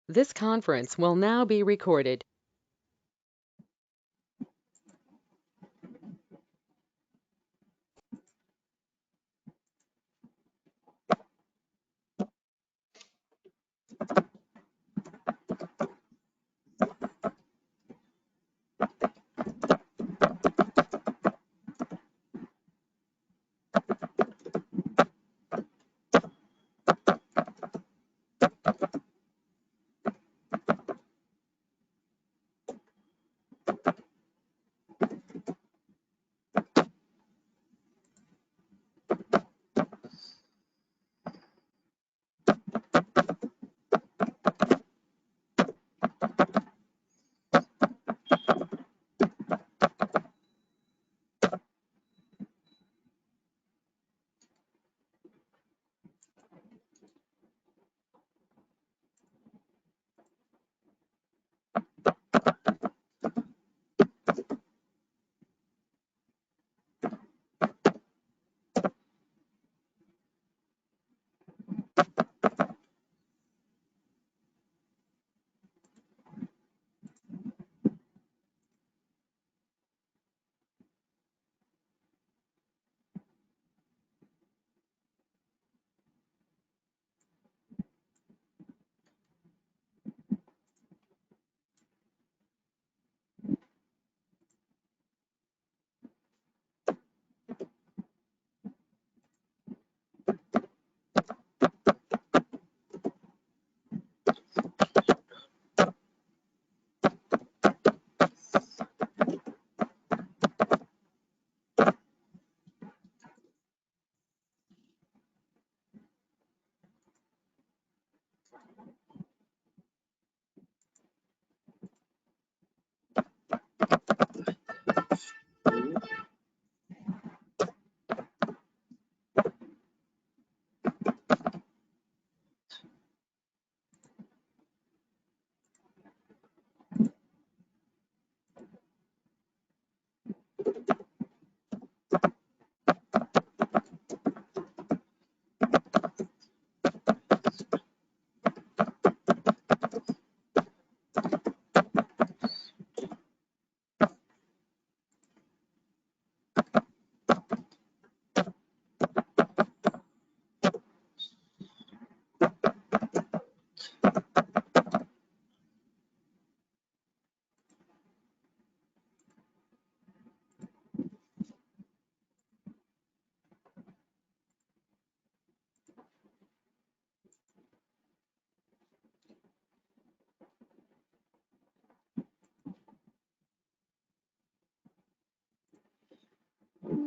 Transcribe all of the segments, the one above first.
This conference will now be recorded.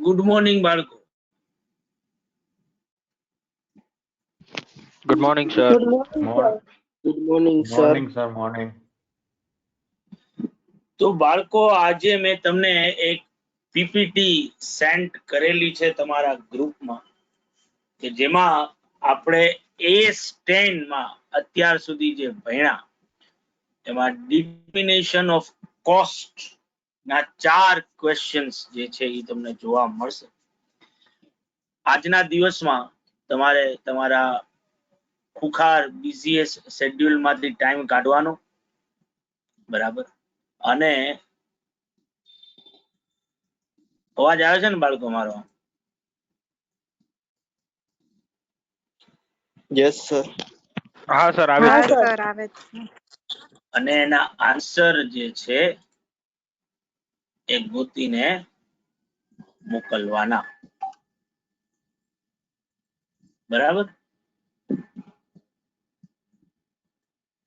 Good morning, બાળકો. Good morning, sir. Good morning, sir. Good morning, sir. Morning, sir. Morning. તો બાળકો આજે મેં તમને એક પીપીટી સેન્ડ કરેલી છે તમારા ગ્રુપમાં કે જેમાં આપણે A10 માં અત્યાર સુધી જે ભણ્યા એમાં ડિફિનેશન ઓફ કોસ્ટ ના 4 ક્વેશ્ચન્સ જે છે એ તમને જોવા મળશે. આજના દિવસમાં તમારે તમારા ખુખાર બીઝીએસ શેડ્યુલ માંથી ટાઈમ કાઢવાનો, બરાબર? અને અવાજ આવે છે ને બાળકો મારો? Yes, sir. હા સર, આવે હા છે. સર આવે છે. અને એના આન્સર જે છે એ ગોતીને મોકલવાના, બરાબર?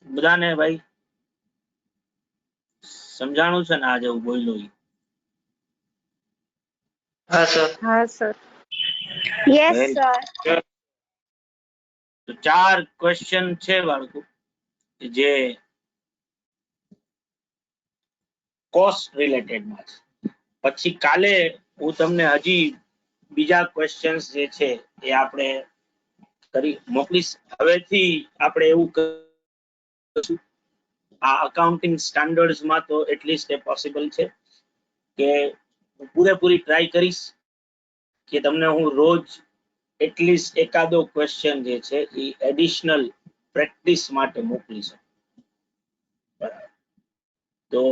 બધાને ભાઈ સમજાણું છે ને? આજે હું બોલ્યો ઈ? હા, sir. હા સર. Yes Very sir. તો 4 ક્વેશ્ચન છે બાળકો કે જે કોસ્ટ રિલેટેડ માં છે. પછી કાલે હું તમને હજી બીજા ક્વેશ્ચન્સ જે છે એ આપણે કરી મોકલીશ. હવેથી આપણે એવું કરીશું, આ અકાઉન્ટિંગ સ્ટાન્ડર્ડ્સ માં તો એટલીસ્ટ એ પોસિબલ છે કે હું પૂરેપૂરી ટ્રાય કરીશ કે તમને હું રોજ એટલીસ્ટ એકાદો ક્વેશ્ચન જે છે એ એડિશનલ પ્રેક્ટિસ માટે મોકલી શકું. તો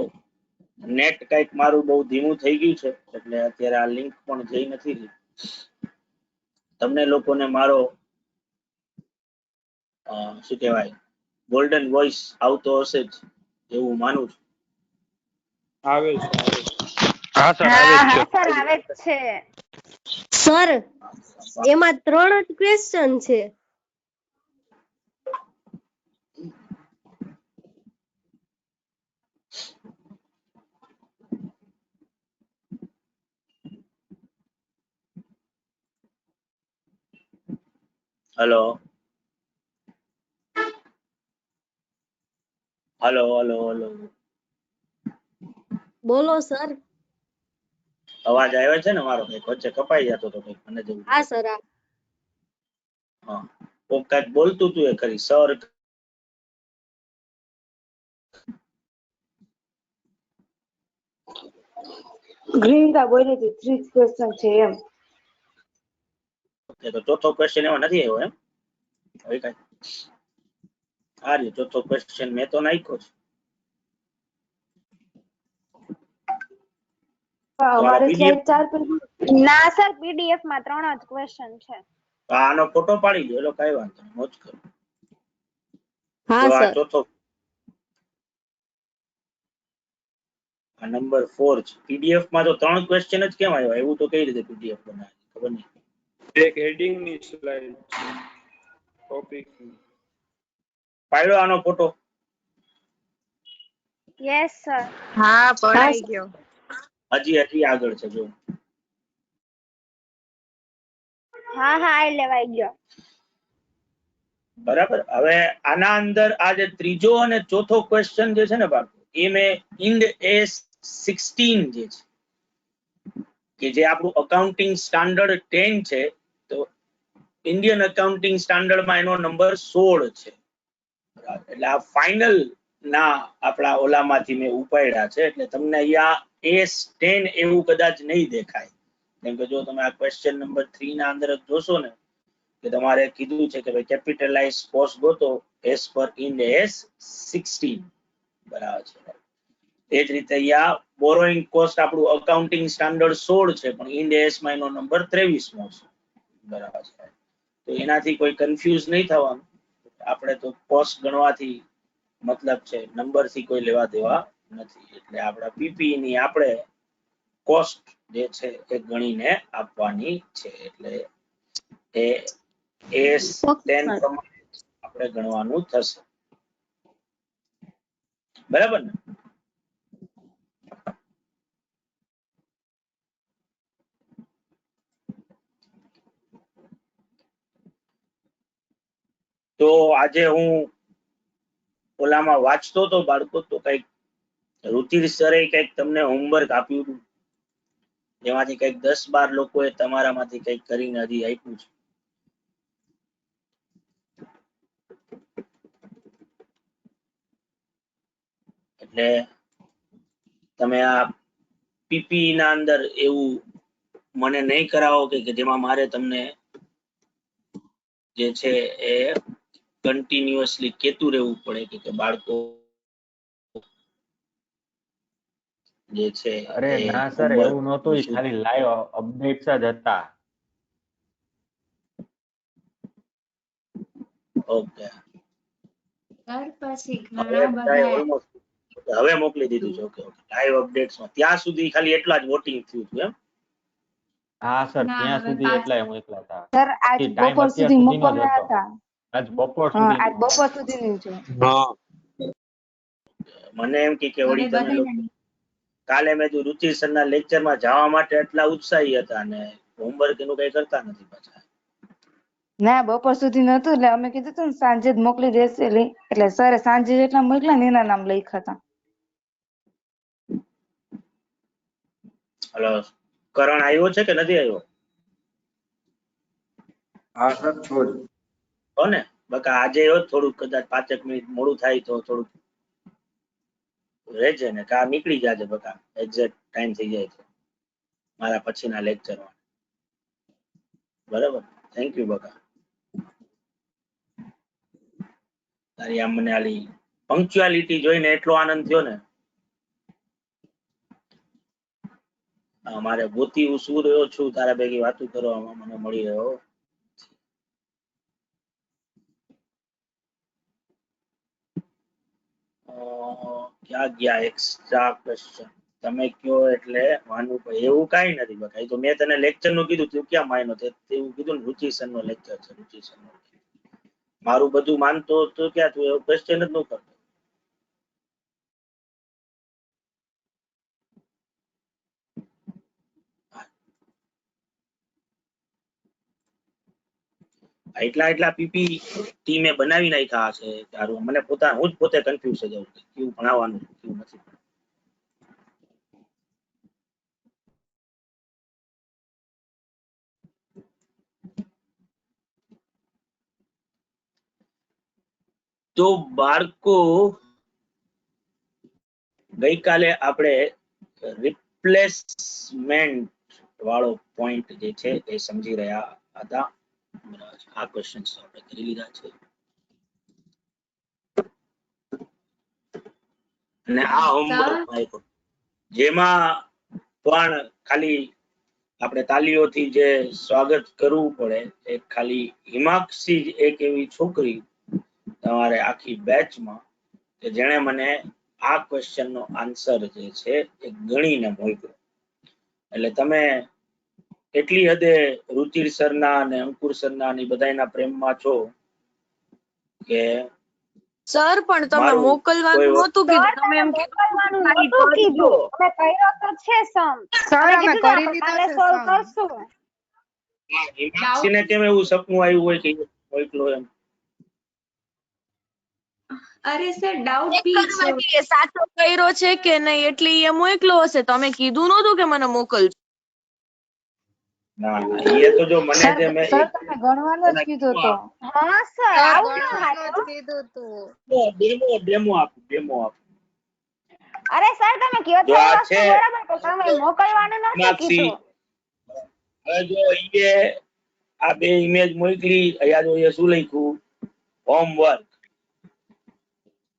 નેટ કઈક મારું બહુ ધીમું થઈ ગયું છે એટલે અત્યારે આ લિંક પણ જઈ નથી રહી. તમને લોકોને મારો શું કહેવાય ગોલ્ડન વોઇસ આવતો હશે જ એવું માનું છું. આવે છે હા સર આવે હા છે હા સર આવે જ છે. સર એમાં 3 જ ક્વેશ્ચન છે. હલો હલો હલો હલો બોલો સર. અવાજ આવે છે ને મારો? કઈક વચ્ચે કપાઈ જતો હતો કઈક મને જેવું હા લાગે. સર. હા કોક કઈક બોલતું તું એ ખરી સર. ગ્રીનકા બોલી હતી 3 ક્વેશ્ચન છે એમ. તો ચોથો ક્વેશ્ચન એમાં નથી આવ્યો એમ? હવે કઈ આ રહ્યો ચોથો ક્વેશ્ચન મેં તો નાખ્યો છે. અમારે પીડીએફ સ્લાઇડ 4 પર ના સર પીડીએફ માં 3 જ ક્વેશ્ચન છે. આનો ફોટો પાડી લો એટલે કઈ વાંધો નહીં, મોજ કરો. હા તો આ સર. ચોથો આ નંબર 4 છે. પીડીએફ માં તો 3 ક્વેશ્ચન જ કેમ આવ્યા? એવું તો કઈ રીતે પીડીએફ બનાવે ખબર નહીં. એક હેડિંગ ની સ્લાઇડ છે ટોપિક પાડ્યો આનો ફોટો? Yes sir. હા હા પડાઈ સર. ગયો. હજી આગળ છે જો. હા હા આ લેવાઈ ગયો. બરાબર. હવે આના અંદર આ જે ત્રીજો અને ચોથો ક્વેશ્ચન જે છે ને બાળકો એ મેં ઇન્ડ એસ 16 જે છે કે જે આપણું અકાઉન્ટિંગ સ્ટાન્ડર્ડ 10 છે, તો ઇન્ડિયન અકાઉન્ટિંગ સ્ટાન્ડર્ડમાં એનો નંબર 16 છે. એટલે આ ફાઇનલ ના આપણા ઓલામાંથી મેં ઉપાડ્યા છે. એટલે તમને અહીંયા એસ 10 એવું કદાચ નહીં દેખાય, કેમ કે જો તમે આ ક્વેશ્ચન નંબર 3 ના અંદર જોશો ને કે તમારે કીધું છે કે ભાઈ કેપિટલાઇઝ કોસ્ટ ગોતો એસ પર ઇન્ડ એસ 16 બરાબર છે. એ જ રીતે અહીંયા બોરોઈંગ કોસ્ટ આપણું અકાઉન્ટિંગ સ્ટાન્ડર્ડ 16 છે પણ ઇન્ડ એસ માં એનો નંબર 23મો છે. બરાબર છે. તો એનાથી કોઈ કન્ફ્યુઝ નહીં થવાનું. આપણે તો કોસ્ટ ગણવાથી મતલબ છે, નંબર થી કોઈ લેવા દેવા નથી. એટલે આપણા પીપી ની આપણે કોસ્ટ જે છે એ ગણીને આપવાની છે. એટલે એ એસ 10 પ્રમાણે આપણે ગણવાનું થશે. બરાબર ને? તો આજે હું ઓલામાં વાંચતો તો બાળકો તો કઈક રુચિર સરે કઈક તમને હોમવર્ક આપ્યું હતું, જેમાંથી કઈક 10-12 લોકોએ તમારામાંથી કઈક કરીને હજી આપ્યું છે. એટલે તમે આ પીપી ના અંદર એવું મને નહીં કરાવો કે જેમાં મારે તમને જે છે એ કન્ટિન્યુઅસલી કેતું રહેવું પડે કે બાળકો જે છે અરે એ ના સર હોમવર્ક એવું નહોતું, ઈ ખાલી લાઈવ અપડેટ્સ જ હતા. ઓકે સર પછી હવે ઘણા બધાએ બધા ઓલમોસ્ટ હવે મોકલી દીધું છે. ઓકે ઓકે લાઈવ અપડેટ્સમાં ત્યાં સુધી ખાલી એટલા જ વોટિંગ થયું હતું એમ? હા સર ના ત્યાં હવે સુધી એટલાય પાછા મોકલા હતા. સર આજ એ ટાઈમ બપોર અત્યાર સુધી સુધીનો જ મોકલના હતો. હતા. આજ બપોર હા આજ સુધીનો. બપોર સુધીનું છે. મને એમ કે હવે વળી તમે લોકો બધાને કાલે મેં જો રુચિ સરના લેક્ચરમાં જવા માટે એટલા ઉત્સાહી હતા અને હોમવર્ક એનું કઈ કરતા નથી પાછા. ના બપોર સુધી નતું એટલે અમે કીધું તું ને સાંજે જ મોકલી દેશે એટલે સરે સાંજે જેટલા મોકલા ને એના નામ લખ્યા હતા. હલો કરણ આવ્યો છે કે નથી આવ્યો? હા સર છો જ. હો ને બકા આજે એવો થોડુંક કદાચ 5 મિનિટ મોડું થાય તો થોડુંક રહેજે ને કા નીકળી જાજે બકા, એક્ઝેક્ટ ટાઈમ થઈ જાય છે મારા પછીના લેક્ચરમાં. બરાબર, થેન્ક યુ બકા. તારી આમ મને આલી પંક્ચ્યુઆલિટી જોઈને એટલો આનંદ થયો ને મારે ગોતી હું શું રહ્યો છું તારા ભેગી વાતું કરવામાં મને મળી રહ્યો ક્યાં ગયા એક્સ્ટ્રા ક્વેશ્ચન તમે કયો એટલે માનવું પડે એવું કાંઈ નથી બકા તો મેં તને લેક્ચર નું કીધું તું ક્યાં માન્યો તે એવું કીધું ને રુચિ સર નો લેક્ચર છે રુચિ સર નો મારું બધું માનતો તો ક્યાં તું એવું ક્વેશ્ચન જ ન કરતો એટલા પીપી ટીમે બનાવી નાખ્યા છે તારું મને હું જ પોતે કન્ફ્યુઝ થઈ જાઉં કેવું ભણાવવાનું કેવું નથી તો બાળકો ગઈકાલે આપણે રિપ્લેસમેન્ટ વાળો પોઈન્ટ જે છે એ સમજી રહ્યા હતા આ ક્વેશ્ચન આપણે કરી લીધા છે અને આ હોમવર્ક જેમાં પણ ખાલી આપણે તાલીઓથી જે સ્વાગત કરવું પડે એ ખાલી હિમાક્ષી જ એક એવી છોકરી તમારે આખી બેચમાં કે જેણે મને આ ક્વેશ્ચન નો આન્સર જે છે એ ગણીને મોકલ્યો એટલે તમે એટલી હદે રુચિર સરના અને અંકુર સરના ની બધાના પ્રેમમાં છો કે સર પણ તમે મારું મોકલવાનું કોઈ નહોતું કીધું તમે એમ મોકલવાનું ખાલી નહોતું કરી દો. કીધું અમે કર્યો તો છે સમ સર અમે અમે કીધું કરી આપણે લીધો કાલે છે સોલ્વ સમ. કરશું હિમાક્ષીને કેમ એવું સપનું આવ્યું હોય કે મોકલો એમ અરે સર ડાઉટ બી છે કરવા દઈએ, સાચો કર્યો છે કે નહીં એટલે એ મોકલો હશે તમે કીધું નહોતું કે મને મોકલજો ના એ તો જો મને સર જે મેં સર તમે ગણવાનું જ કીધું તો હા સર સર આવું ન ગણવાનું જ થાય કીધું તું. ડેમો આપું અરે સર તમે કયો જો છો એ આ વસ્તુ છે બરાબર તો તમે મોકલવાનું નથી હિમાક્ષી કીધું હવે જો એ આ બે ઇમેજ મોકલી અહીંયા જો એ શું લખ્યું હોમવર્ક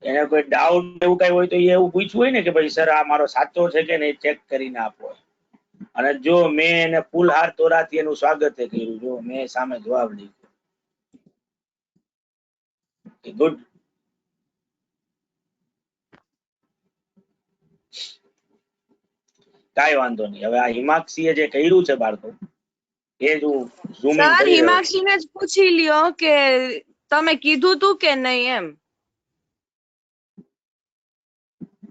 એને કોઈ ડાઉટ એવું કઈ હોય તો એ એવું પૂછવું હોય ને કે ભાઈ સર આ મારો સાચો છે કે નહીં ચેક કરીને આપો અને જો મેં એને ફૂલ હાર તોરાથી એનું સ્વાગત કર્યું જો મેં સામે જવાબ લીધો ગુડ કાઈ વાંધો નહીં હવે આ હિમાક્ષીએ જે કર્યું છે બાળકો એ જ હું ઝૂમિંગ સર કરી રહ્યો છું હિમાક્ષીને જ પૂછી લ્યો કે તમે કીધું તું કે નહીં એમ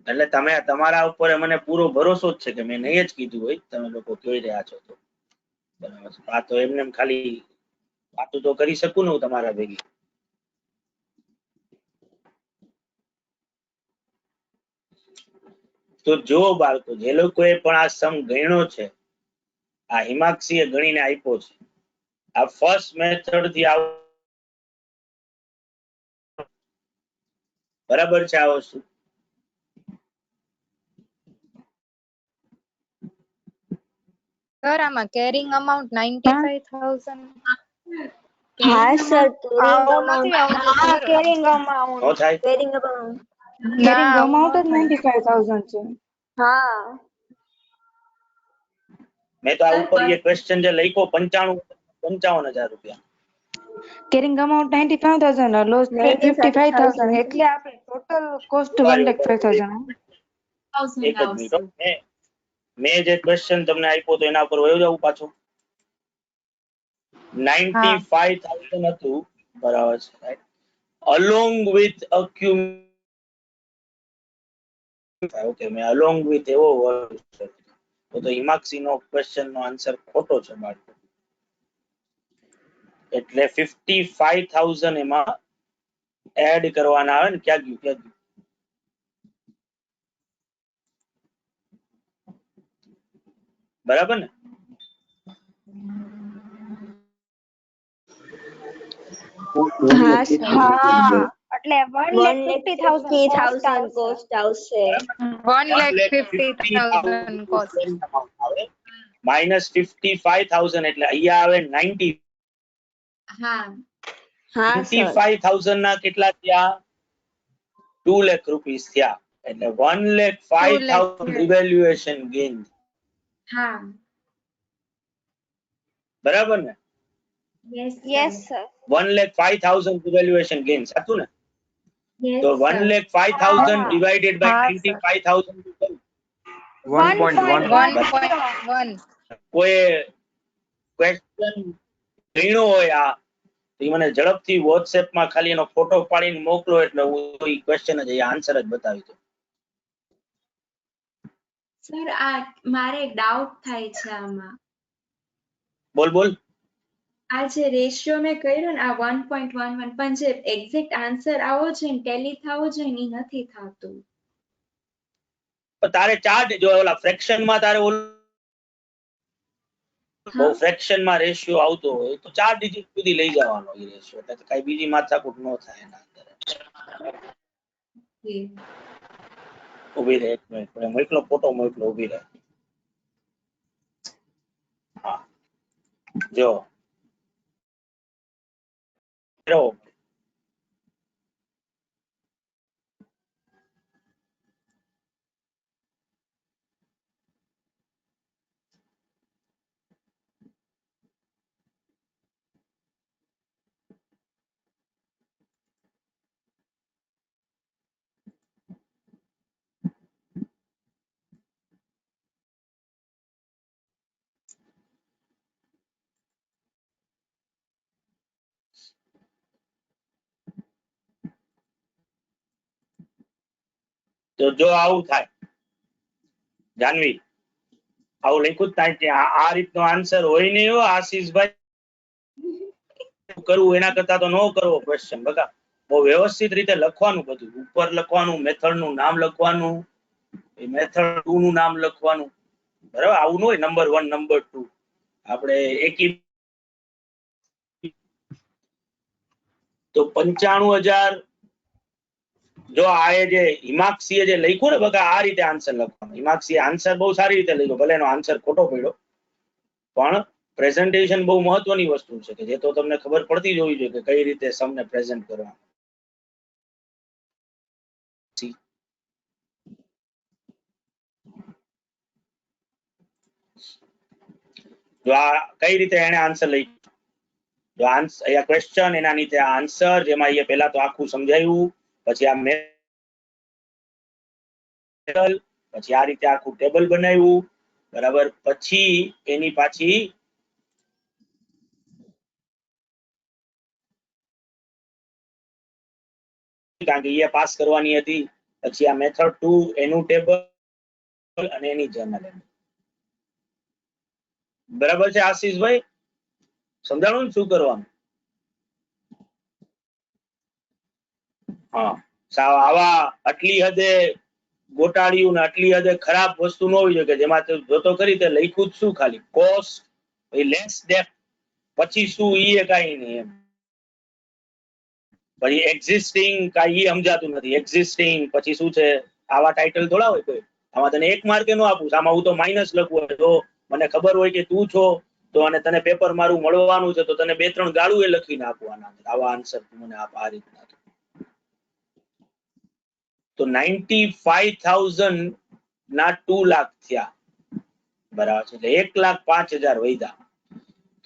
એટલે તમે તમારા ઉપર મને પૂરો ભરોસો જ છે કે મેં નહીં જ કીધું હોય તમે લોકો જોઈ રહ્યા છો તો બરાબર છે આ તો એમને ખાલી વાતું તો કરી શકું ને હું તમારા ભેગી તો જો બાળકો જે લોકોએ પણ આ સમ ગણ્યો છે આ હિમાક્ષીએ ગણીને આપ્યો છે આ ફર્સ્ટ મેથડ થી આવ બરાબર છે આ વસ્તુ સર આમાં કેરિંગ અમાઉન્ટ 95,000 હા સર આવું નથી આવતું હા સર. કેરિંગ અમાઉન્ટ નો થાય કેરિંગ કેરિંગ અમાઉન્ટ જ 95,000 છે. હા મેં તો આ ઉપર એ ક્વેશ્ચન જે લખ્યો 55,000 રૂપિયા કેરિંગ અમાઉન્ટ 95,000 લોસ 55,000 એટલે આપણે ટોટલ કોસ્ટ 1,05,000 એક જ મિનિટ હો. મેં જે ક્વેશ્ચન તમને આપ્યો તો એના ઉપર વયો જાવું પાછો 95,000 હતું બરાબર છે right? along with ઓકે મેં along with એવો word તો હિમાક્ષી નો ક્વેશ્ચન નો આન્સર ખોટો છે બાળકો એટલે 55,000 એમાં એડ કરવાના આવે ને ક્યાં ગયું બરાબર ને હા હા એટલે 1,50,000 કોસ્ટ આવશે 1,50,000 કોસ્ટ માઇનસ 55,000 એટલે અહીંયા આવે 90 હા હા સર 55,000 ના કેટલા થયા 2 લાખ રૂપીસ થયા એટલે 1,05,000 રિવેલ્યુએશન ગેઇન હા બરાબર ને? યસ સર 1,05,000 ઇવેલ્યુએશન ગેઇન, સાચું ને? યસ તો સર 1,05,000 હા. ડિવાઇડેડ બાય હા, 95,000 1.1 કોઈ ક્વેશ્ચન ગણ્યો હોય આ તો ઈ મને ઝડપથી WhatsApp માં ખાલી એનો ફોટો પાડીને મોકલો એટલે હું ઈ ક્વેશ્ચન જ આન્સર જ બતાવી દઉં. સર આ મારે ડાઉટ થાય છે આમાં. બોલ બોલ. આ જે રેશિયો મેં કર્યો ને આ 1.11 પણ જે એક્ઝેક્ટ આન્સર આવો છે ને ટેલી થવો જોઈએ ને ઈ નથી થતું. પણ તારે ચાર્ટ જો ઓલા ફ્રેક્શન માં તારે બહુ હા ફ્રેક્શન માં રેશિયો આવતો હોય તો 4 ડિજિટ સુધી લઈ જવાનો એ રેશિયો, એટલે કઈ બીજી માથાકૂટ ન થાય એના અંદર. ઓકે. ઉભી રહે એક મિનિટ, મોકલો ફોટો મોકલો, ઉભી રહે. હા જો જો તો જો આવું થાય જાનવી, આવું લખ્યું જ થાય કે આ રીતનો આન્સર હોય નહીં હો આશીષભાઈ, કરવું એના કરતા તો ન કરવો ક્વેશ્ચન. બકા બહુ વ્યવસ્થિત રીતે લખવાનું, બધું ઉપર લખવાનું, મેથડ નું નામ લખવાનું, મેથડ 2 નું નામ લખવાનું, બરાબર? આવું ન હોય નંબર 1 નંબર 2 આપણે એકી. તો 95,000 જો આ જે હિમાક્ષીએ જે લખ્યું ને બકા આ રીતે આન્સર લખવાનો. હિમાક્ષીએ આન્સર બહુ સારી રીતે લખ્યો, ભલે એનો આન્સર ખોટો પડ્યો, પણ પ્રેઝન્ટેશન બહુ મહત્વની વસ્તુ છે કે જે તો તમને ખબર પડતી જ હોવી જોઈએ કે કઈ રીતે સમને પ્રેઝન્ટ કરવા. જો આ કઈ રીતે એને આન્સર લખ્યો, જો આન્સર અહીંયા ક્વેશ્ચન, એના નીચે આન્સર, જેમાં અહીંયા પહેલા તો આખું સમજાવ્યું, પછી આ મેથડ, પછી આ રીતે આખું ટેબલ બનાવ્યું, બરાબર? પછી એની પાછી કારણ કે એ પાસ કરવાની હતી, પછી આ મેથડ 2 એનું ટેબલ અને એની જર્નલ. બરાબર છે આશીષભાઈ? સમજાણું ને શું કરવાનું? હા સાવ આવા આટલી હદે ગોટાળ્યું ને આટલી હદે ખરાબ વસ્તુ ન હોવી જોઈએ કે જેમાં જોતો કરી તે લખ્યું જ શું ખાલી કોસ્ટ, લેસ ડેપ્થ, પછી શું ઈ કાઈ નહીં એમ. પછી એક્ઝિસ્ટિંગ કાઈ સમજાતું નથી. એક્ઝિસ્ટિંગ પછી શું છે? આવા ટાઇટલ થોડા હોય કોઈ. આમાં તને 1 માર્કે નો આપું, આમાં હું તો માઇનસ લખવું હોય તો મને ખબર હોય કે તું છો તો અને તને પેપર મારું મળવાનું છે તો તને 2-3 ગાળું એ લખીને આપવાના. આવા આન્સર મને આપ આ રીતના. તો 95,000 ના 2 લાખ થયા, બરાબર છે? એટલે 1,05,000 વધ્યા.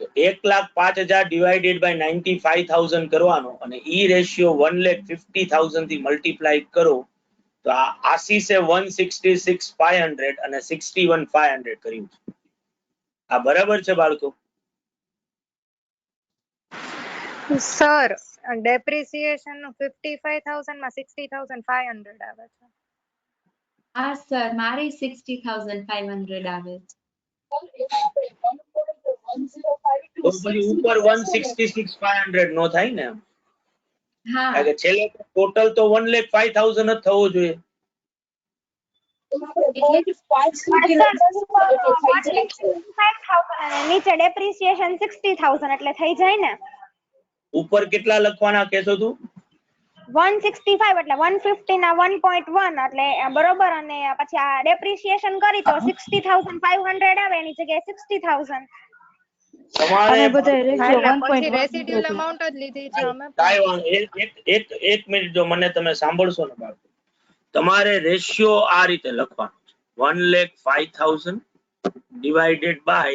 તો 1,05,000 ડિવાઇડેડ બાય 95,000 કરવાનો અને ઈ રેશિયો 1,50,000 થી મલ્ટીપ્લાય કરો તો આ આશીષે 166,500 અને 61,500 કર્યું છે. આ બરાબર છે બાળકો? સર ડેપ્રિસિએશન નું 55,000 માં 60,500 આવે છે. હા સર મારે 60,500 આવે છે. તો પછી ઉપર 166,500 નો થાય ને? હા કારણ કે છેલ્લે ટોટલ તો 1,05,000 જ થવો જોઈએ. અને નીચે ડેપ્રિસિએશન 60,000 એટલે થઈ જાય ને. ઉપર કેટલા લખવાના કહેશો તું? 165 એટલે 150 ના 1.1 એટલે બરોબર. અને પછી આ ડેપ્રિસિએશન કરી તો 60,500 આવે, એની જગ્યાએ 60,000. તમારે અમે બધા રેશિયો એટલે પછી 1.1 રેસિડ્યુઅલ અમાઉન્ટ જ લીધી છે અમે કાંઈ પણ. વાંધો એક મિનિટ જો મને તમે સાંભળશો ને બાળકો, તમારે રેશિયો આ રીતે લખવાનો છે 1,05,000 divided by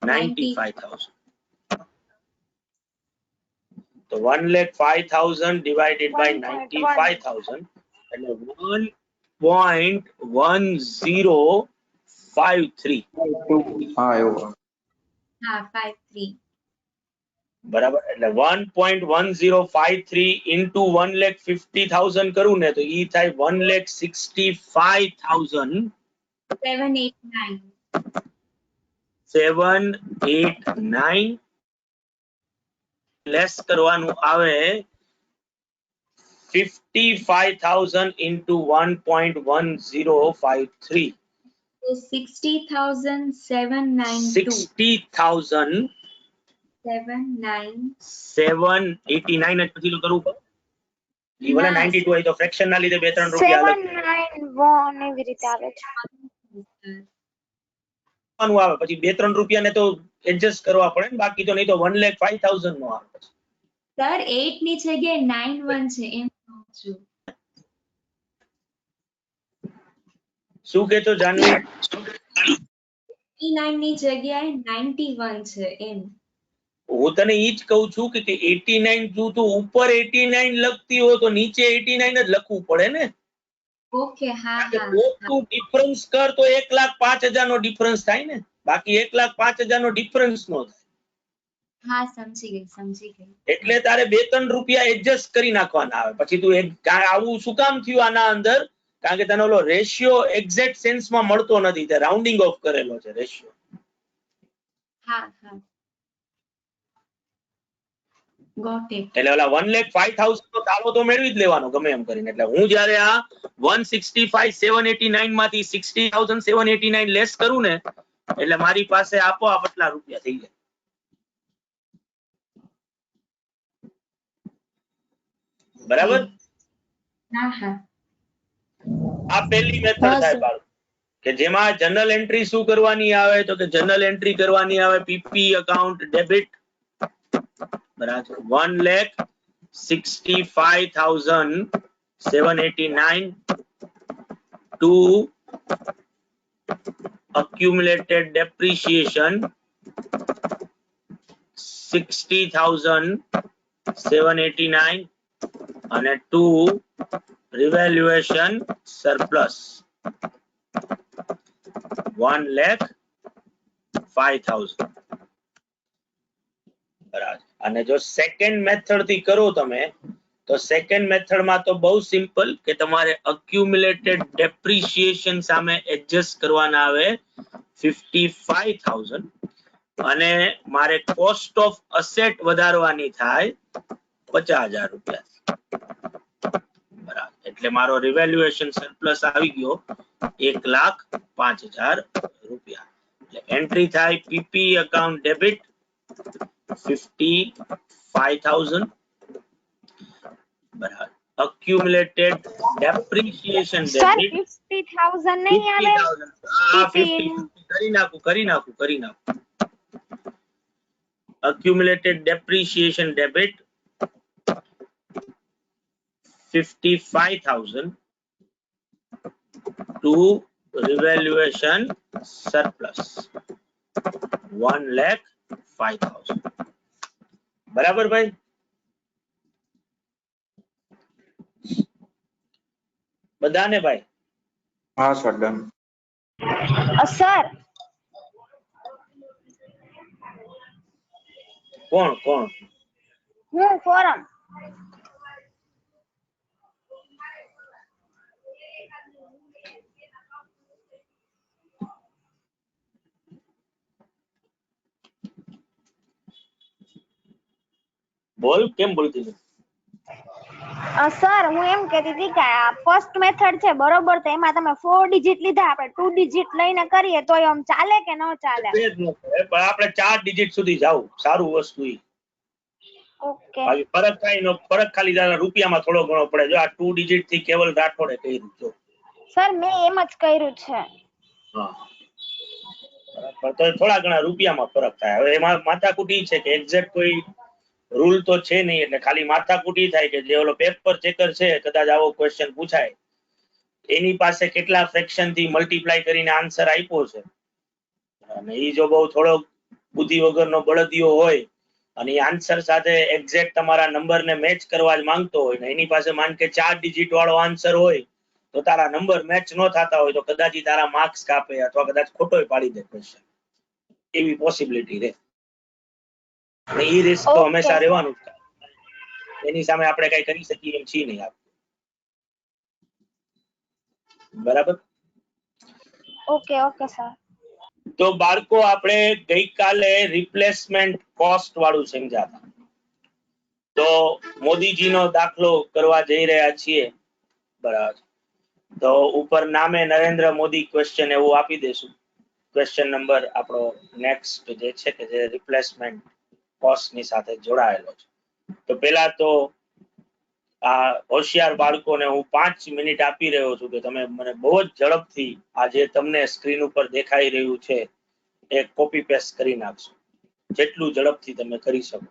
95,000. So 1,05,000 divided by 95,000 and 1.1053. હા એવું હા 53. બરાબર, એટલે 1.1053 into 1,50,000 કરું ને તો ઈ થાય 1,65,000 789. 789 લેસ કરવાનું આવે 55,000 into 1.1053. So 60,792. 60,000 789. 789 જ પછી તો કરવું પડે. ઈ ભલે 92 હોય તો ફ્રેક્શન ના લીધે 2-3 રૂપિયા અલગ 791 એવી રીતે આવે છે. નું આવે, પછી 2-3 રૂપિયા ને તો એડજસ્ટ કરવા પડે ને, બાકી તો નહીં તો 1,05,000 નો આવે. સર 8 ની જગ્યાએ 91 છે એમ કહું છું. શું કહેતો જાનવી? 89 ની જગ્યાએ 91 છે એમ. હું તને ઈ જ કહું છું કે 89 જો તું ઉપર 89 લખતી હો તો નીચે 89 જ લખવું પડે ને. ઓકે હા કે હા તું ડિફરન્સ કર તો 1,05,000 નો ડિફરન્સ થાય ને, બાકી 1,05,000 નો ડિફરન્સ નો થાય. હા સમજી ગઈ. એટલે તારે 2-3 રૂપિયા એડજસ્ટ કરી નાખવાના આવે. પછી તું આવું શું કામ થયું આના અંદર? કારણ કે તને ઓલો રેશિયો એક્ઝેક્ટ સેન્સમાં મળતો નથી, તે રાઉન્ડિંગ ઓફ કરેલો છે રેશિયો. હા ગોટ ઇટ. એટલે ઓલા 1,05,000 નો તાળો તો મેળવી જ લેવાનો ગમે એમ કરીને. એટલે હું જયારે આ 165,789 માંથી 60,789 લેસ કરું ને એટલે મારી પાસે આપોઆપ આટલા રૂપિયા થઈ જાય. બરાબર? હા આ પહેલી મેથડ થાય બાળકો, કે જેમાં જનરલ એન્ટ્રી શું કરવાની આવે તો કે જનરલ એન્ટ્રી કરવાની આવે પીપી અકાઉન્ટ ડેબિટ. બરાબર, 1,65,789 to accumulated depreciation 60,789 અને 2 revaluation surplus 1,05,000. બરાબર. અને જો સેકન્ડ મેથડ થી કરો તમે તો સેકન્ડ મેથડ માં તો બહુ સિમ્પલ, કે તમારે accumulated depreciation સામે એડજસ્ટ કરવાના આવે 55,000 અને મારે કોસ્ટ ઓફ અસેટ વધારવાની થાય 50,000 રૂપિયા. બરાબર, એટલે મારો રિવેલ્યુએશન સરપ્લસ આવી ગયો 1,05,000 રૂપિયા. એટલે એન્ટ્રી થાય પીપી અકાઉન્ટ ડેબિટ 55,000. બરાબર, accumulated depreciation સર debit 50,000 નહીં આવે 50,000. કરી નાખું. accumulated depreciation debit 55,000 to revaluation surplus 1,05,000. બરાબર ભાઈ? બધાને ભાઈ? હા સર ડન. સર કોણ હું ફોરમ બોલ, કેમ બોલતી નથી? સર હું એમ કહેતી હતી કે આ ફર્સ્ટ મેથડ છે બરોબર, તો એમાં તમે 4 ડિજિટ લીધા, આપણે 2 ડિજિટ લઈને કરીએ તો આમ ચાલે કે ન ચાલે? તે જ ન કરે, પણ આપણે 4 ડિજિટ સુધી જાવ સારું વસ્તુ ઈ. ઓકે બાકી ફરક કાંઈ નો, ફરક ખાલી જરા રૂપિયામાં થોડો ઘણો પડે. જો આ 2 ડિજિટ થી કેવલ રાઠોડે કર્યું જો. સર મેં એમ જ કર્યું છે. હા, બરાબર, તો થોડા ઘણા રૂપિયામાં ફરક થાય. હવે એમાં માથાકૂટી છે કે એક્ઝેક્ટ કોઈ રૂલ તો છે નહીં, એટલે ખાલી માથાકૂટી થાય કે જે ઓલો પેપર ચેકર છે કદાચ આવો ક્વેશ્ચન પૂછાય એની પાસે કેટલા ફ્રેક્શન થી મલ્ટીપ્લાય કરીને આન્સર આપ્યો છે, અને એ જો બહુ થોડો બુદ્ધિ વગરનો બળદિયો હોય અને એ આન્સર સાથે એક્ઝેક્ટ તમારા નંબર ને મેચ કરવા જ માંગતો હોય ને એની પાસે માન કે 4 ડિજિટ વાળો આન્સર હોય, તો તારા નંબર મેચ ન થતા હોય તો કદાચ ઈ તારા માર્ક્સ કાપે અથવા કદાચ ખોટોય પાડી દે ક્વેશ્ચન, એવી પોસિબિલિટી રહે. અને ઈ રિસ્ક તો ઓકે હંમેશા સર. રહેવાનું જ. એની સામે આપણે કઈ કરી શકીએ એમ છીએ નહીં આપણે. બરાબર. Okay okay sir. તો બાળકો આપણે ગઈકાલે રિપ્લેસમેન્ટ કોસ્ટ વાળું સમજ્યા હતા. તો મોદીજીનો દાખલો કરવા જઈ રહ્યા છીએ, બરાબર. તો ઉપર નામે નરેન્દ્ર મોદી ક્વેશ્ચન એવું આપી દેશું. ક્વેશ્ચન નંબર આપણો નેક્સ્ટ જે છે કે જે રિપ્લેસમેન્ટ કોસ્ટ ની સાથે જોડાયેલો છે. તો પેલા તો આ હોશિયાર બાળકોને હું 5 મિનિટ આપી રહ્યો છું કે તમે મને બહુ જ ઝડપથી આ જે તમને સ્ક્રીન ઉપર દેખાઈ રહ્યું છે એ કોપી પેસ્ટ કરી નાખશો, જેટલું ઝડપથી તમે કરી શકો.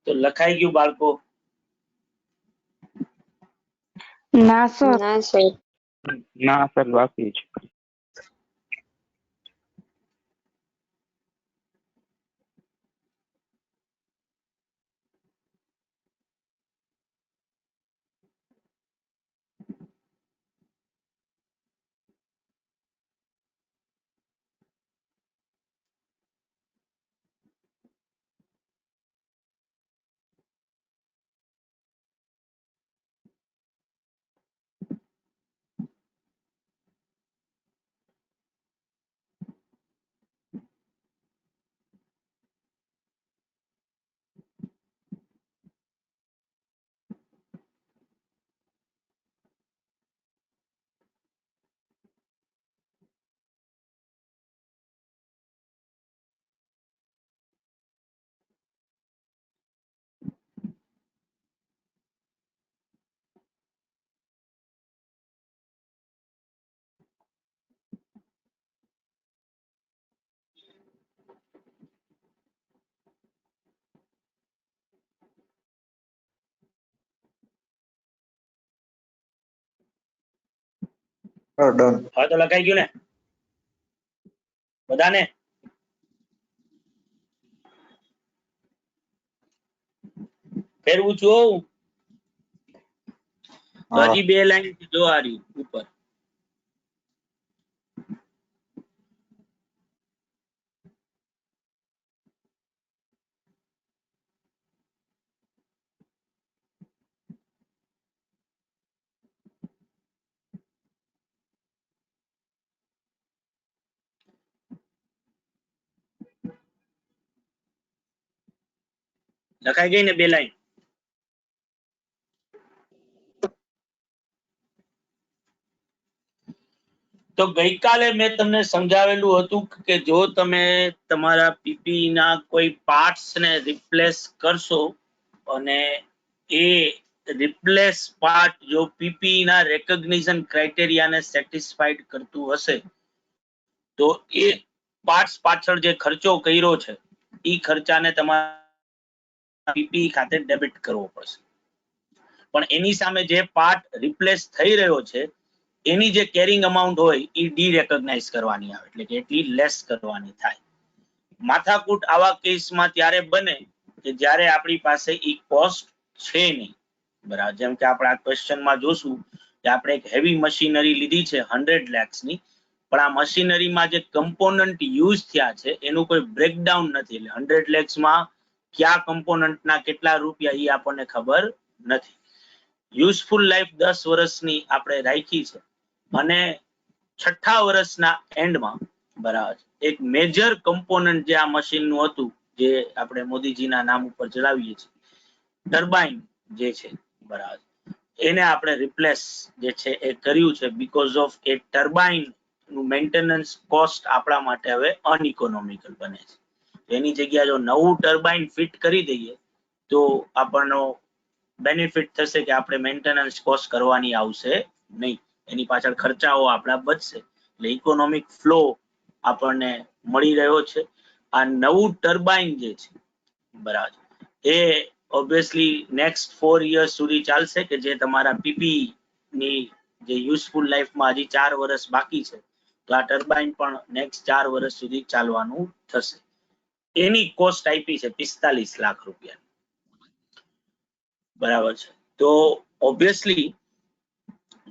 તો લખાઈ ગયું બાળકો? ના સર. ના સર બાકી છે. ડન. હવે તો લખાઈ ગયું ને બધાને? ફેરવું છું તો હા. હજી 2 લાઈન જો આ રહ્યું ઉપર. લખાઈ ગઈ ને 2 લાઈન? તો ગઈકાલે મેં તમને સમજાવેલું હતું કે જો તમે તમારા પીપી ના કોઈ પાર્ટ્સ ને રિપ્લેસ કરશો અને એ રિપ્લેસ પાર્ટ જો પીપી ના રેકોગ્નિશન ક્રાઇટેરિયાને સેટિસ્ફાઈડ કરતું હશે તો એ પાર્ટ્સ પાછળ જે ખર્ચો કર્યો છે એ ખર્ચાને તમારા પીપી ખાતે ડેબિટ કરવો પડશે. પણ એની સામે જે પાર્ટ રિપ્લેસ થઈ રહ્યો છે એની જે કેરિંગ અમાઉન્ટ હોય એ ડીરેકોગ્નાઇઝ કરવાની આવે, એટલે કે એટલી લેસ કરવાની થાય. માથાકૂટ આવા કેસમાં ત્યારે બને કે જ્યારે આપણી પાસે ઈ કોસ્ટ છે નહીં, બરાબર. જેમ કે આપણે આ ક્વેશ્ચનમાં જોશું કે આપણે એક હેવી મશીનરી લીધી છે 100 lakhsની, પણ આ મશીનરીમાં જે કમ્પોનન્ટ યુઝ થયા છે એનું કોઈ બ્રેકડાઉન નથી. એટલે 100 lakhsમાં કયા કમ્પોનન્ટના કેટલા રૂપિયા એ આપણને ખબર નથી. યુઝફુલ લાઈફ 10 વર્ષની આપણે રાખી છે અને 6થા વર્ષના એન્ડમાં, બરાબર, એક મેજર કમ્પોનન્ટ જે આ મશીનનું હતું, જે આપણે મોદીજીના નામ ઉપર ચલાવીએ છીએ, ટર્બાઇન જે છે, બરાબર, એને આપણે રિપ્લેસ જે છે એ કર્યું છે. બીકોઝ ઓફ એ ટર્બાઇન નું મેન્ટેનન્સ કોસ્ટ આપણા માટે હવે અનઇકોનોમિકલ બને છે. એની જગ્યાએ જો નવું ટર્બાઇન ફિટ કરી દઈએ તો આપણનો બેનિફિટ થશે કે આપણે મેન્ટેનન્સ કોસ્ટ કરવાની આવશે નહીં, એની પાછળ ખર્ચાઓ આપણા બચશે, એટલે ઇકોનોમિક ફ્લો આપણને મળી રહ્યો છે. આ નવું ટર્બાઇન જે છે, બરાબર, એ ઓબ્વિયસલી નેક્સ્ટ 4 years સુધી ચાલશે, કે જે તમારા પીપી ની જે યુઝફુલ લાઈફમાં હજી 4 વર્ષ બાકી છે, તો આ ટર્બાઇન પણ નેક્સ્ટ 4 વર્ષ સુધી ચાલવાનું થશે. એની કોસ્ટ આપી છે 45 લાખ રૂપિયા, બરાબર છે. તો ઓબ્વિયસલી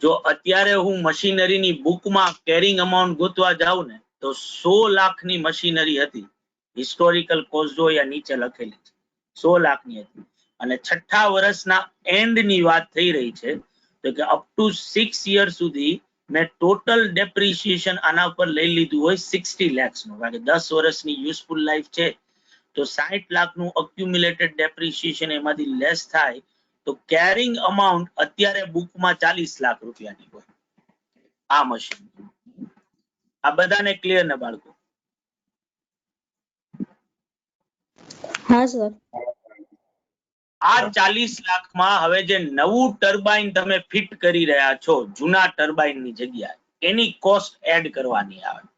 જો અત્યારે હું મશીનરીની બુકમાં કેરિંગ અમાઉન્ટ ગોતવા જાઉં ને તો 100 લાખની મશીનરી હતી, હિસ્ટોરિકલ કોસ્ટ જો અહીંયા નીચે લખેલી છે, 100 લાખની હતી, અને 6થા વર્ષના એન્ડની વાત થઈ રહી છે, તો કે અપ ટુ 6 years સુધી મેં ટોટલ ડેપ્રિસિએશન આના પર લઈ લીધું હોય 60 lakhsનું, કારણ કે 10 વર્ષની યુઝફુલ લાઈફ છે, તો 60 લાખનું અક્યુમ્યુલેટેડ ડેપ્રિસિએશન એમાંથી લેસ થાય, તો કેરિંગ અમાઉન્ટ અત્યારે બુકમાં 40 લાખ રૂપિયાની હોય આ મશીન. આ બધાને ક્લિયર ને બાળકો? હા સર. આ 40 લાખમાં હવે જે નવું ટર્બાઇન તમે ફિટ કરી રહ્યા છો જૂના ટર્બાઇનની જગ્યાએ, એની કોસ્ટ એડ કરવાની આવે,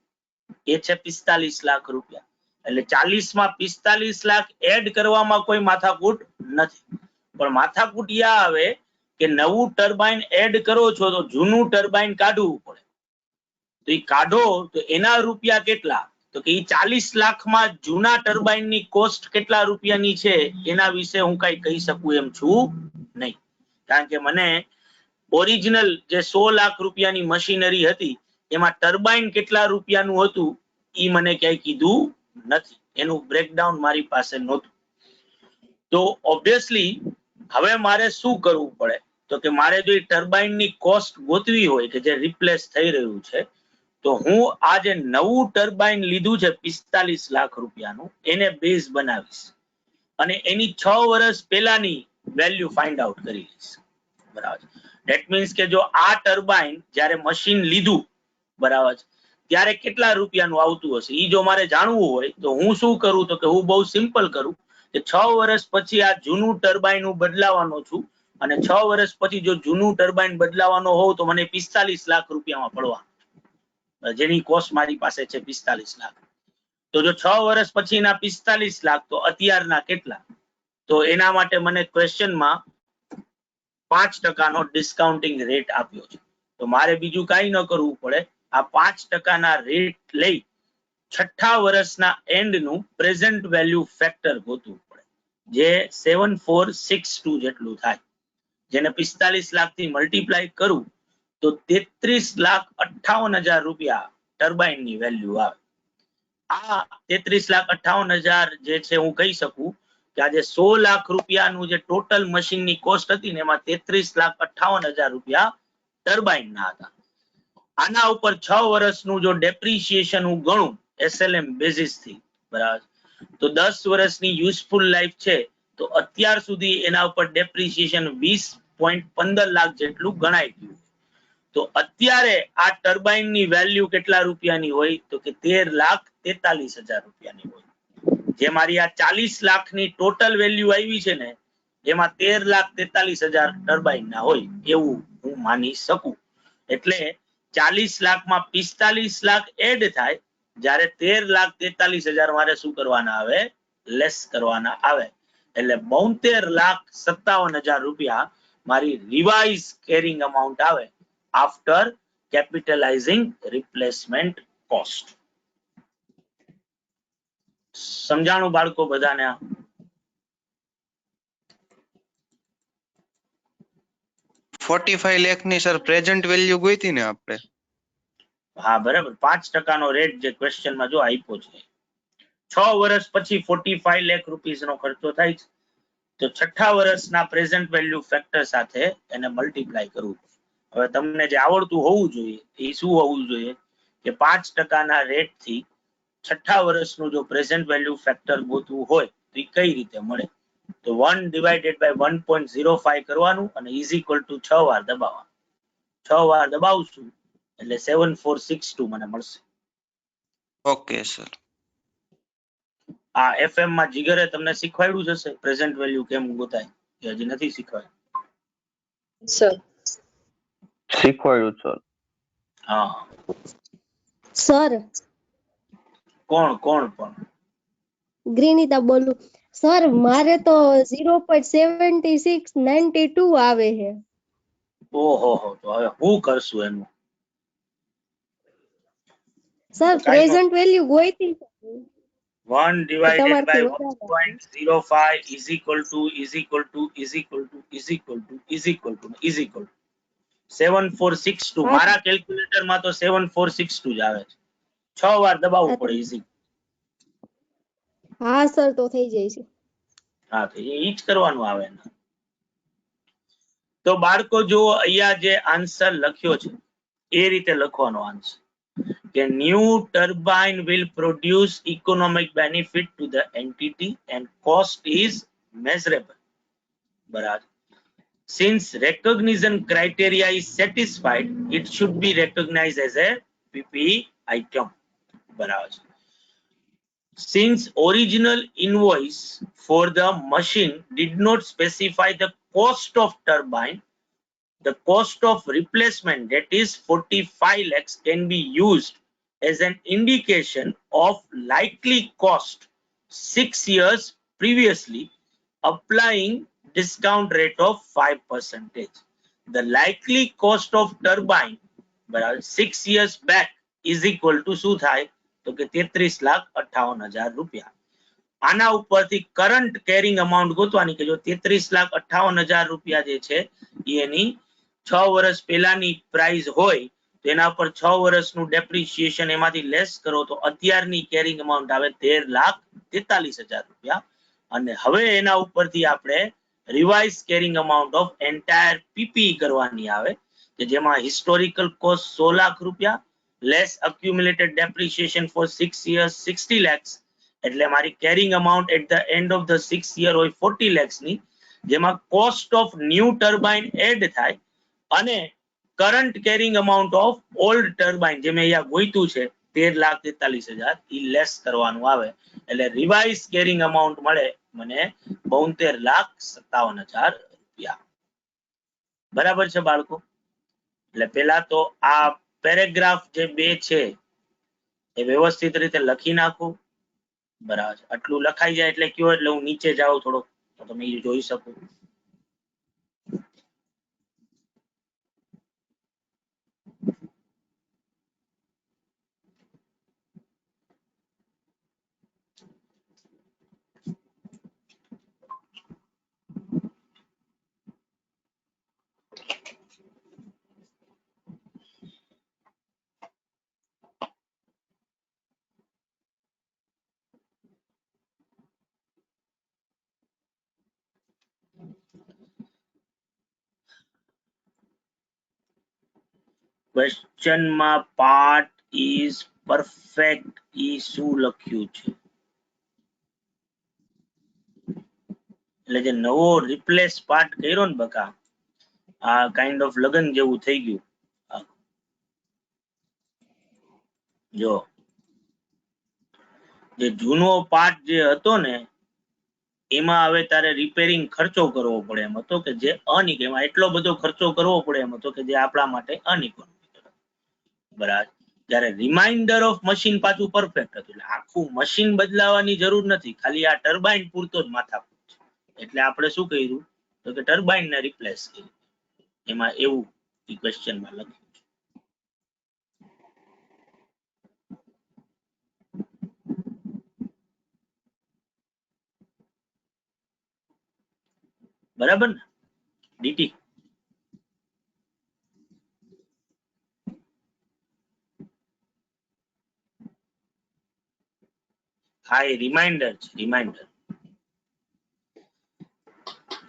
એ છે 45 લાખ રૂપિયા. એટલે 40માં 45 લાખ એડ કરવામાં કોઈ માથાકૂટ નથી, પણ માથાકૂટ યા આવે કે નવું ટર્બાઇન એડ કરો છો તો જૂનું ટર્બાઇન કાઢવું પડે, તો એ કાઢો તો એના રૂપિયા કેટલા, તો કે 40 લાખમાં જૂના ટર્બાઇનની કોસ્ટ કેટલા રૂપિયાની છે એના વિશે હું કઈ કહી શકું એમ છું નહીં, કારણ કે મને ઓરિજિનલ જે 100 લાખ રૂપિયાની મશીનરી હતી એમાં ટર્બાઇન કેટલા રૂપિયાનું હતું એ મને ક્યાંય કીધું નથી, એનું બ્રેકડાઉન મારી પાસે નહોતું. તો ઓબ્વિયસલી હવે મારે શું કરવું પડે, તો કે મારે જો ટર્બાઇનની કોસ્ટ ગોતવી હોય કે જે રિપ્લેસ થઈ રહ્યું છે, તો હું આ જે નવું ટર્બાઇન લીધું છે 45 લાખ રૂપિયાનું, એને બેઝ બનાવીશ અને એની 6 વર્ષ પહેલાની વેલ્યુ ફાઇન્ડ આઉટ કરી લઈશ, બરાબર. ધેટ મીન્સ કે જો આ ટર્બાઇન જ્યારે મશીન લીધું, બરાબર, ત્યારે કેટલા રૂપિયાનું આવતું હશે એ જો મારે જાણવું હોય તો હું શું કરું, તો કે હું બહુ સિમ્પલ કરું કે 6 વર્ષ પછી આ જૂનું ટર્બાઇન હું બદલાવાનો છું, અને 6 વર્ષ પછી જો જૂનું ટર્બાઇન બદલાવાનો હોવ તો મને 45 લાખ રૂપિયામાં પડવાનું, જેની કોસ્ટ મારી પાસે છે 45 લાખ. તો જો 6 વર્ષ પછીના 45 લાખ તો અત્યારના કેટલા, તો એના માટે મને ક્વેશ્ચનમાં 5% ડિસ્કાઉન્ટિંગ રેટ આપ્યો છે. તો મારે બીજું કાંઈ ન કરવું પડે, આ 5% રેટ લઈ છઠ્ઠા વર્ષના એન્ડનું પ્રેઝન્ટ વેલ્યુ ફેક્ટર ગોતવું પડે, જે 7462 જેટલું થાય, જેને 45 લાખથી મલ્ટીપ્લાય કરું તો 33,58,000 રૂપિયા ટર્બાઇનની વેલ્યુ આવે. આ 33,58,000 જે છે હું કહી શકું કે આજે 100 લાખ રૂપિયાનું જે ટોટલ મશીનની કોસ્ટ હતી ને એમાં 33,58,000 રૂપિયા ટર્બાઇનના હતા. આના ઉપર 6 વર્ષનું જો ડેપ્રિસિએશન હું ગણું SLM બેઝિસ થી, બરાબર, તો 10 વર્ષની યુઝફુલ લાઈફ છે, તો અત્યાર સુધી એના ઉપર ડેપ્રિસિએશન 20.15 લાખ જેટલું ગણાઈ ગયું. તો અત્યારે આ ટર્બાઇનની વેલ્યુ કેટલા રૂપિયાની હોય તો કે 13,43,000 રૂપિયાની હોય. જે મારી આ 40 લાખની ટોટલ વેલ્યુ આવી છે ને એમાં 13,43,000 ટર્બાઇનના હોય એવું હું માની શકું. એટલે 40 લાખમાં 45 લાખ એડ થાય, જ્યારે 13,43,000 મારે શું કરવાના આવે, લેસ કરવાના આવે. એટલે 72,57,000 રૂપિયા મારી રિવાઇઝ કેરિંગ અમાઉન્ટ આવે આફ્ટર કેપિટલાઇઝિંગ રિપ્લેસમેન્ટ કોસ્ટ. સમજાણું બાળકો બધાને? 45 લાખની સર પ્રેઝન્ટ વેલ્યુ ગોઈતી ને આપણે? હા બરાબર, 5% રેટ જે ક્વેશ્ચનમાં જો આપ્યો છે. 6 વર્ષ પછી 45 લાખ રૂપીસ નો ખર્ચો થાય છે, તો છઠ્ઠા વર્ષના પ્રેઝન્ટ વેલ્યુ ફેક્ટર સાથે એને મલ્ટીપ્લાય કરવું. હવે તમને જે આવડતું હોવું જોઈએ એ શું હોવું જોઈએ કે 5% રેટ થી છઠ્ઠા વર્ષનું જો પ્રેઝન્ટ વેલ્યુ ફેક્ટર ગોતવું હોય તો એ કઈ રીતે મળે, તો 1 ડિવાઇડેડ બાય 1.05 કરવાનું અને ઇઝ ઇક્વલ ટુ 6 વાર દબાવવાનું. 6 વાર દબાવશું એટલે 7462 મને મળશે. Okay sir. આ FM માં જીગરે તમને શીખવાડ્યું જશે પ્રેઝન્ટ વેલ્યુ કેમ ગોતાય, કે હજી નથી શીખવાડ્યું? સર શીખવાડ્યું સર. હા. સર કોણ કોણ પણ? ગ્રીનિતા બોલું. સર મારે તો 0.7692 આવે છે. ઓહો હો, તો હવે હું કરશું એનું? સર પ્રેઝન્ટ વેલ્યુ ગોઈતી 1 divided by તમારથી વધારે. 1.05 is equal to 7462. મારા કેલ્ક્યુલેટર માં તો 7462 જ આવે છે. 6 વાર દબાવવું પડે ઈઝી. હા સર, તો થઈ જાય છે. હા તો એ જ કરવાનું આવે ને. તો બાળકો જો અહીંયા જે આન્સર લખ્યો છે એ રીતે લખવાનો આન્સર કે new turbine will produce economic benefit to the entity and cost is measurable. બરાબર. Since recognition criteria is satisfied, it should be recognized as a PPE item. બરાબર. Since original invoice for the machine did not specify the cost of turbine, the cost of replacement, that is 45 lakhs, can be used as an indication of likely cost 6 years previously, applying discount rate of 5%. The likely cost of turbine 6 years back is equal to શું થાય તો કે 33,58,000 રૂપિયા. આના ઉપરથી current carrying amount ગોતવાની કે જો 33,58,000 રૂપિયા જે છે એની 6 વર્ષ પહેલાની પ્રાઇસ હોય તો એના પર 6 વર્ષનું ડેપ્રિસિએશન એમાંથી લેસ કરો તો અત્યારની કેરિંગ અમાઉન્ટ આવે 13,43,000 રૂપિયા. અને હવે એના ઉપરથી આપણે revise carrying amount of entire PP કરવાની આવે કે જેમાં હિસ્ટોરિકલ કોસ્ટ 16 લાખ રૂપિયા less accumulated depreciation for 6 years 60 lakhs, એટલે મારી carrying amount at the end of the 6 year હોય 40 lakhs ની, જેમાં cost of new turbine add થાય અને current carrying amount of old turbine જે મેં અહીંયા ગોઈતું છે 13,43,000 ઈ લેસ કરવાનું આવે. એટલે રિવાઇઝ કેરિંગ અમાઉન્ટ મળે મને 72,57,000 રૂપિયા. બરાબર છે બાળકો? એટલે પેલા તો આ પેરેગ્રાફ જે 2 છે એ વ્યવસ્થિત રીતે લખી નાખો. બરાબર, આટલું લખાઈ જાય એટલે કયો, એટલે હું નીચે જાઉં થોડો તો તમે એ જોઈ શકો. ક્વેશ્ચન માં પાર્ટ ઇઝ પરફેક્ટ ઈ શું લખ્યું છે? એટલે જે નવો રિપ્લેસ પાર્ટ કર્યો ને બકા, આ કાઇન્ડ ઓફ લગન જેવું થઈ ગયું. જો જે જૂનો પાર્ટ જે હતો ને એમાં હવે તારે રિપેરિંગ ખર્ચો કરવો પડે એમ હતો કે જે એમાં એટલો બધો ખર્ચો કરવો પડે એમ હતો કે જે આપણા માટે અનઇકોનોમિક. બરાબર. જ્યારે રિમાઇન્ડર ઓફ મશીન પાછું પરફેક્ટ હતું, એટલે આખું મશીન બદલાવાની જરૂર નથી, ખાલી આ ટર્બાઇન પૂરતો જ માથાકૂટ છે. એટલે આપણે શું કર્યું તો કે ટર્બાઇન ને રિપ્લેસ કર્યું. એમાં એવું ક્વેશ્ચનમાં લખ્યું. બરાબર ને ડીટી? હા, એ રિમાઇન્ડર છે, રિમાઇન્ડર.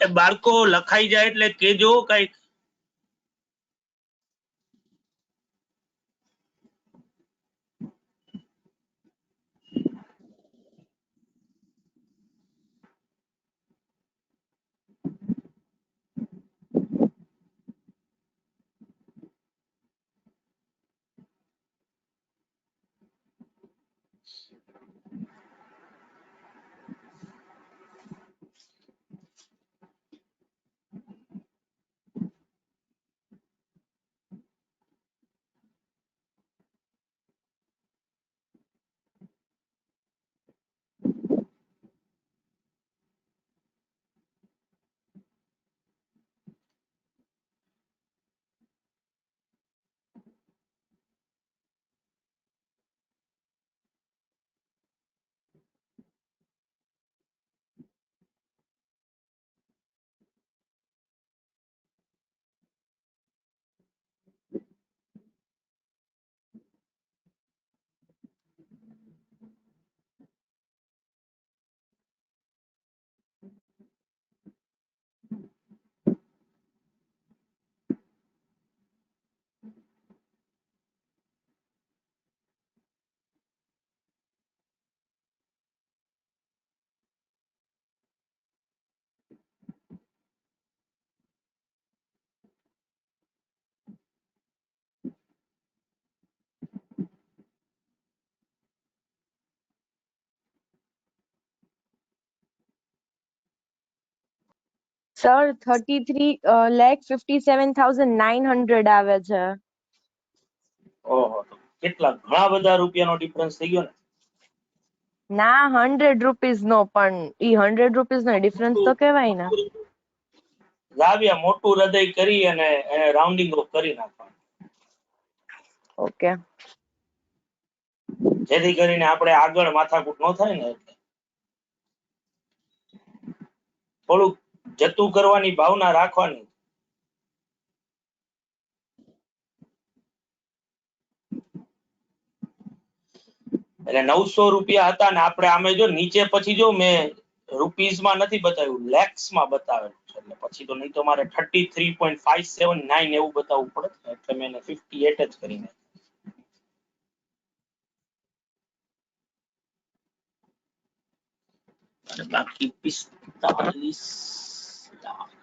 એ બાળકો લખાઈ જાય એટલે કેજો કઈક. સર 33,57,900 આવે છે. ઓહો, તો કેટલા ઘણા બધા રૂપિયાનો ડિફરન્સ થઈ ગયો ને. ના 100 રૂપીસ નો, પણ ઈ 100 રૂપીસ નો ડિફરન્સ તો કહેવાય ને. લાવ્યા મોટું હૃદય કરી અને એને રાઉન્ડિંગ ઓફ કરી નાખવાનું, ઓકે. જેથી કરીને આપણે આગળ માથાકૂટ ન થાય ને. એટલે થોડુંક જતું કરવાની ભાવના રાખવાની. એટલે 900 રૂપિયા હતા ને આપણે આમે જો નીચે પછી જો મેં રૂપીસ માં નથી બતાવ્યું, લેક્સ માં બતાવેલું છે. એટલે પછી તો નહીં તો મારે 33.579 એવું બતાવવું પડે, એટલે મેં 58 જ કરી નાખ્યું. અને બાકી 45 લાખ.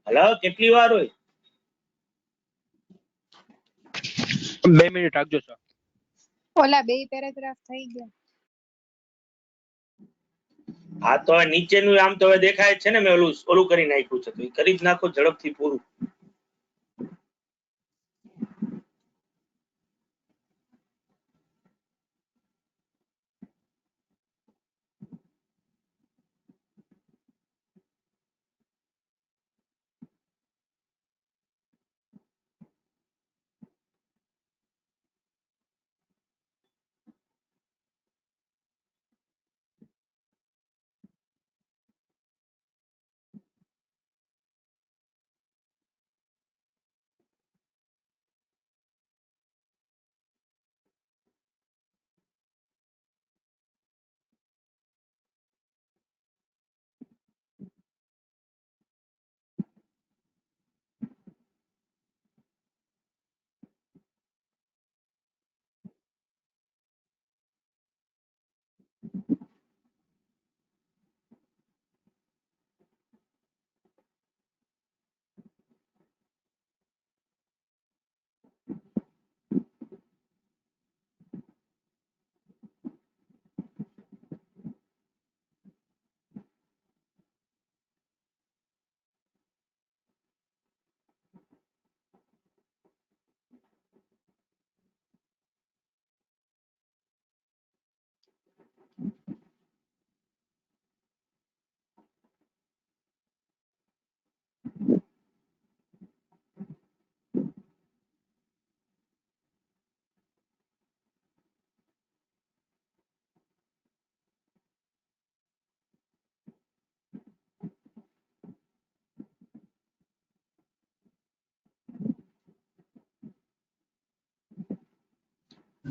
હલો, કેટલી વાર હોય? 2 મિનિટ રાખજો સર. ઓલા બે પેરેગ્રાફ થઈ ગયા. હા, તો હવે નીચેનું આમ તો હવે દેખાય જ છે ને, મેં ઓલું કરી નાખ્યું છે, તો એ કરી જ નાખો ઝડપથી પૂરું.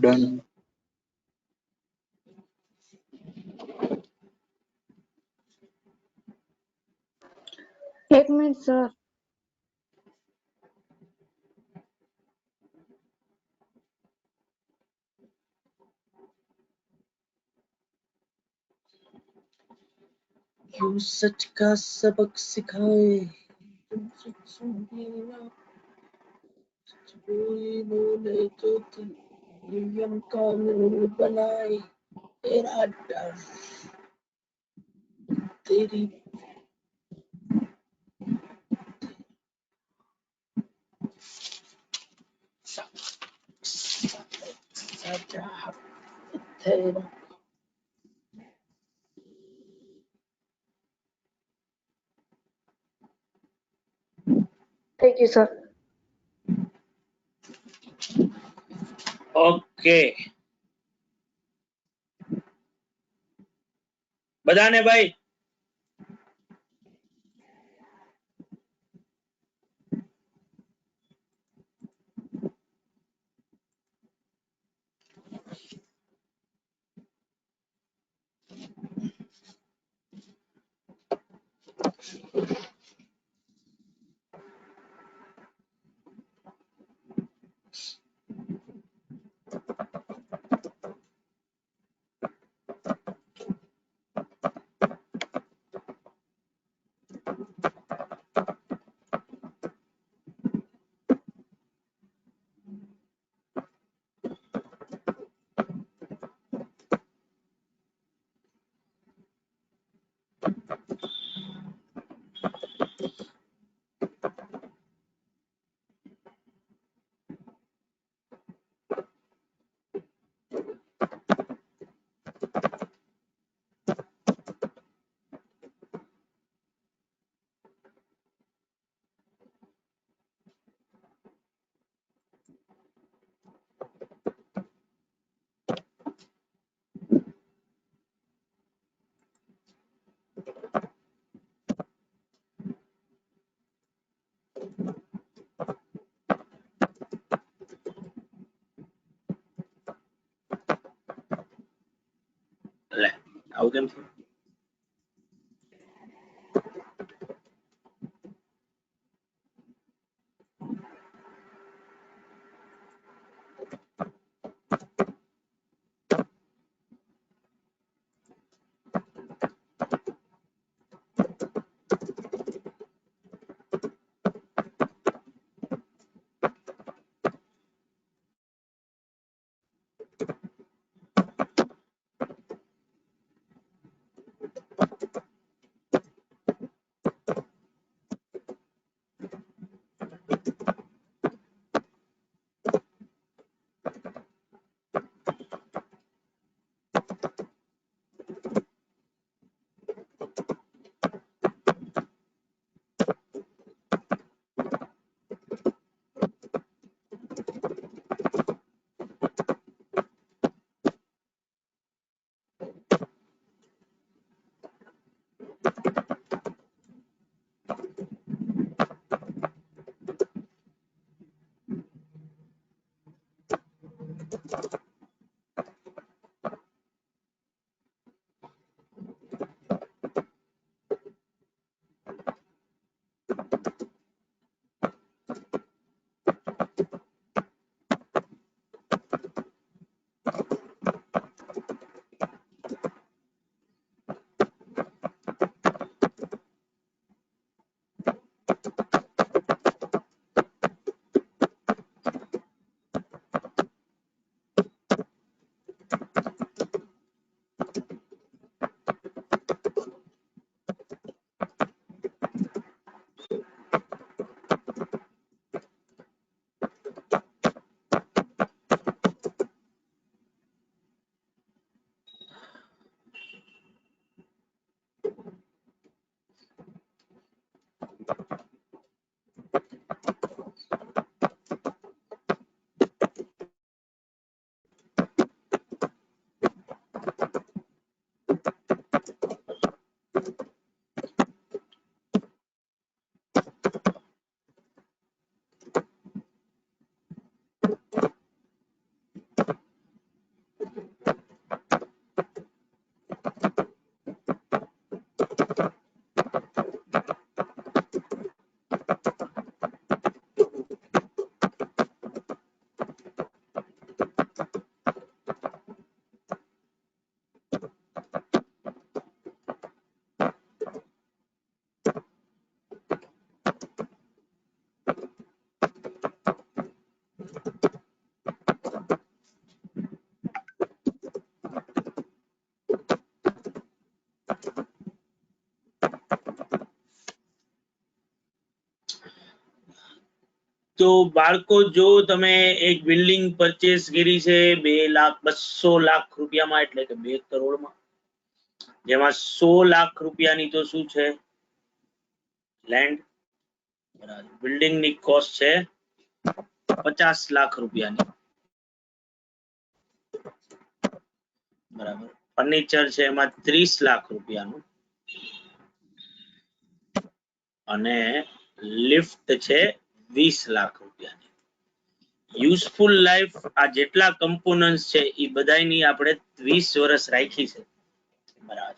ડન. એક મિનિટ સર. क्यों सच का सबक सिखाए तुम सच सुनती ना कोई बोले तो तुम नियम कानून बनाए तेरा डर तेरी सजा तेरा. Thank you sir. ઓકે બધાને ભાઈ લે આવું કેમ થયું? તો બાળકો જો તમે એક બિલ્ડિંગ પરચેસ કરી છે 2 લાખ રૂપિયામાં એટલે કે 2 કરોડમાં, જેમાં 100 લાખ રૂપિયાની તો શું છે લેન્ડ, બરાબર. બિલ્ડિંગ ની કોસ્ટ છે 50 લાખ રૂપિયાની, બરાબર. ફર્નિચર છે એમાં 30 લાખ રૂપિયાનું અને લિફ્ટ છે 20 લાખ રૂપિયાની. યુઝફુલ લાઈફ આ જેટલા કમ્પોનન્ટ્સ છે એ બધાની આપણે 20 વર્ષ રાખી છે, બરાબર.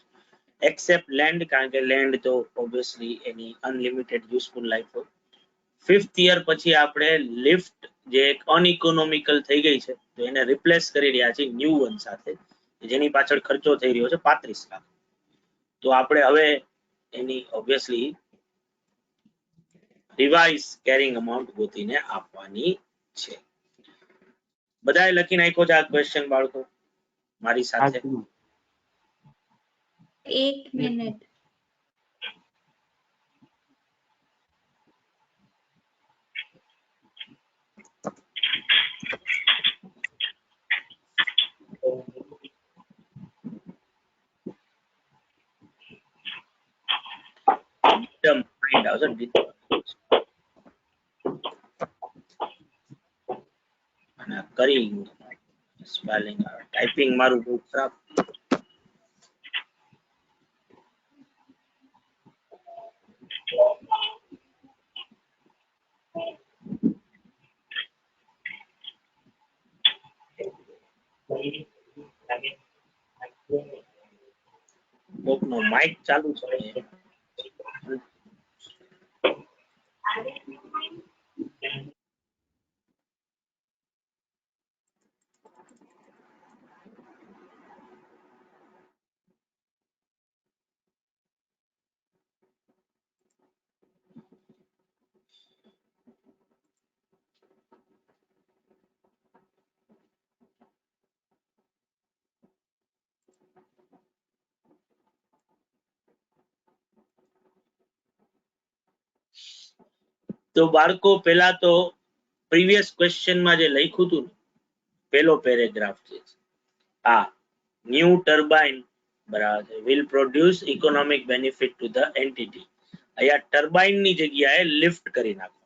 એક્સેપ્ટ લેન્ડ, કારણ કે લેન્ડ તો ઓબ્વિયસલી એની અનલિમિટેડ યુઝફુલ લાઈફ હોય. 5th યર પછી આપણે લિફ્ટ જે એક અનઇકોનોમિકલ થઈ ગઈ છે તો એને રિપ્લેસ કરી રહ્યા છે ન્યુ વન સાથે, જેની પાછળ ખર્ચો થઈ રહ્યો છે 35 લાખ. તો આપણે હવે એની ઓબ્વિયસલી રિવાઇઝ કેરિંગ અમાઉન્ટ ગોતીને આપવાની છે. બધાએ લખી નાખ્યો છે આ ક્વેશ્ચન બાળકો મારી સાથે? 1 મિનિટ. અને કરી સ્પેલિંગ ટાઈપિંગ મારું બહુ ખરાબ. કોકનો માઇક ચાલુ છે. તો બાળકો પહેલા તો પ્રીવિયસ ક્વેશ્ચનમાં જે લખ્યું હતું પહેલો પેરેગ્રાફ છે આ ન્યૂ ટર્બાઇન, બરાબર, will produce economic benefit to the entity. અહીંયા ટર્બાઇન ની જગ્યાએ લિફ્ટ કરી નાખો.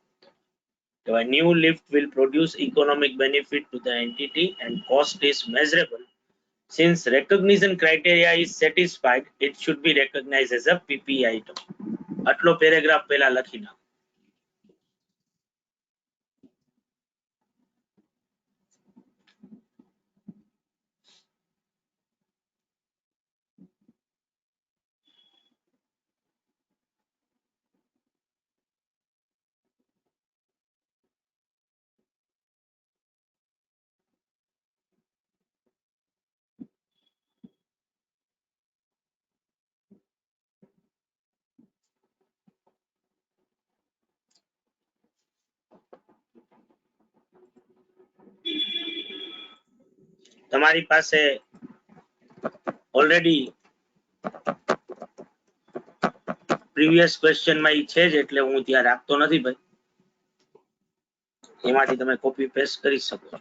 New lift will produce economic benefit to the entity and cost is measurable. Since recognition criteria is satisfied, it should be recognized as a PP item. આટલો paragraph પહેલા લખી નાખો. તમારી પાસે ઓલરેડી પ્રીવિયસ ક્વેશ્ચનમાં ઈ છે જ એટલે હું ત્યાં રાખતો નથી ભાઈ, એમાંથી તમે કોપી પેસ્ટ કરી શકો છો.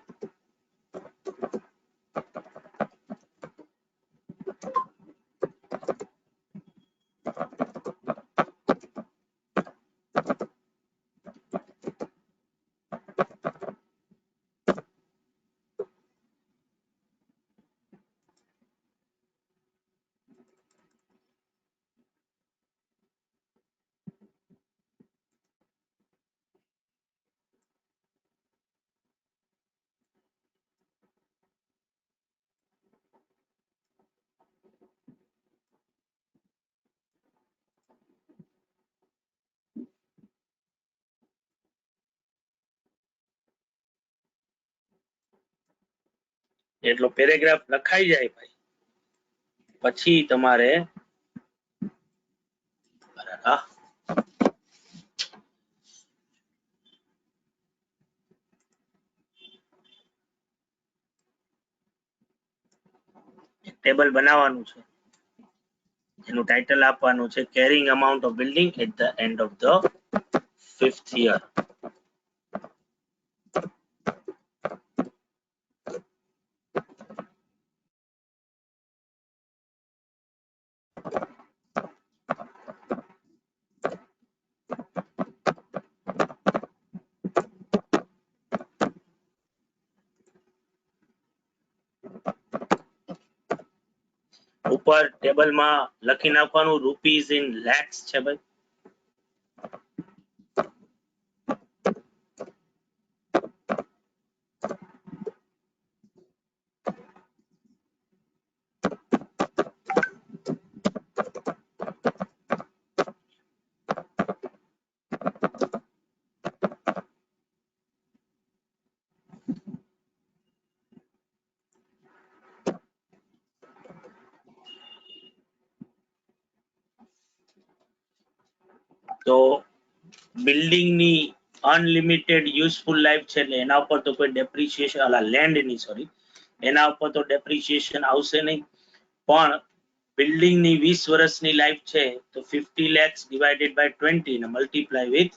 એટલો પેરેગ્રાફ લખાઈ જાય ભાઈ પછી તમારે ટેબલ બનાવવાનું છે, એનું ટાઇટલ આપવાનું છે carrying amount of building at the end of the 5th year. ઉપર ટેબલમાં લખી નાખવાનું રૂપીઝ ઇન લેક્સ છે ભાઈ. તો બિલ્ડિંગ ની અનલિમિટેડ યુઝફુલ લાઈફ છે એટલે એના ઉપર તો કોઈ ડેપ્રિસિએશન લેન્ડ ની સોરી એના ઉપર તો ડેપ્રિસિએશન આવશે નહીં, પણ બિલ્ડિંગ ની 20 વર્ષની લાઈફ છે તો 50 lakhs ડિવાઇડેડ બાય 20 ને મલ્ટીપ્લાય વિથ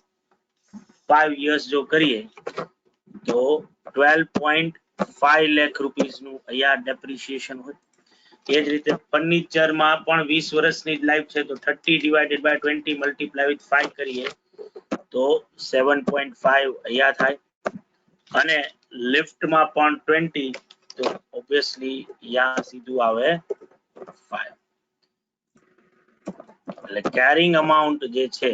5 years જો કરીએ તો 12.5 lakh રૂપીસ નું અહીંયા ડેપ્રિસિએશન હોય. એ જ રીતે ફર્નિચર માં પણ 20 વર્ષની લાઈફ છે તો 30 ડિવાઇડેડ બાય 20 મલ્ટીપ્લાય વિથ 5 કરીએ તો 7.5 અહીંયા થાય. અને લિફ્ટ માં પણ 20 તો ઓબ્વિયસલી અહીંયા સીધું આવે 5. એટલે કેરિંગ અમાઉન્ટ જે છે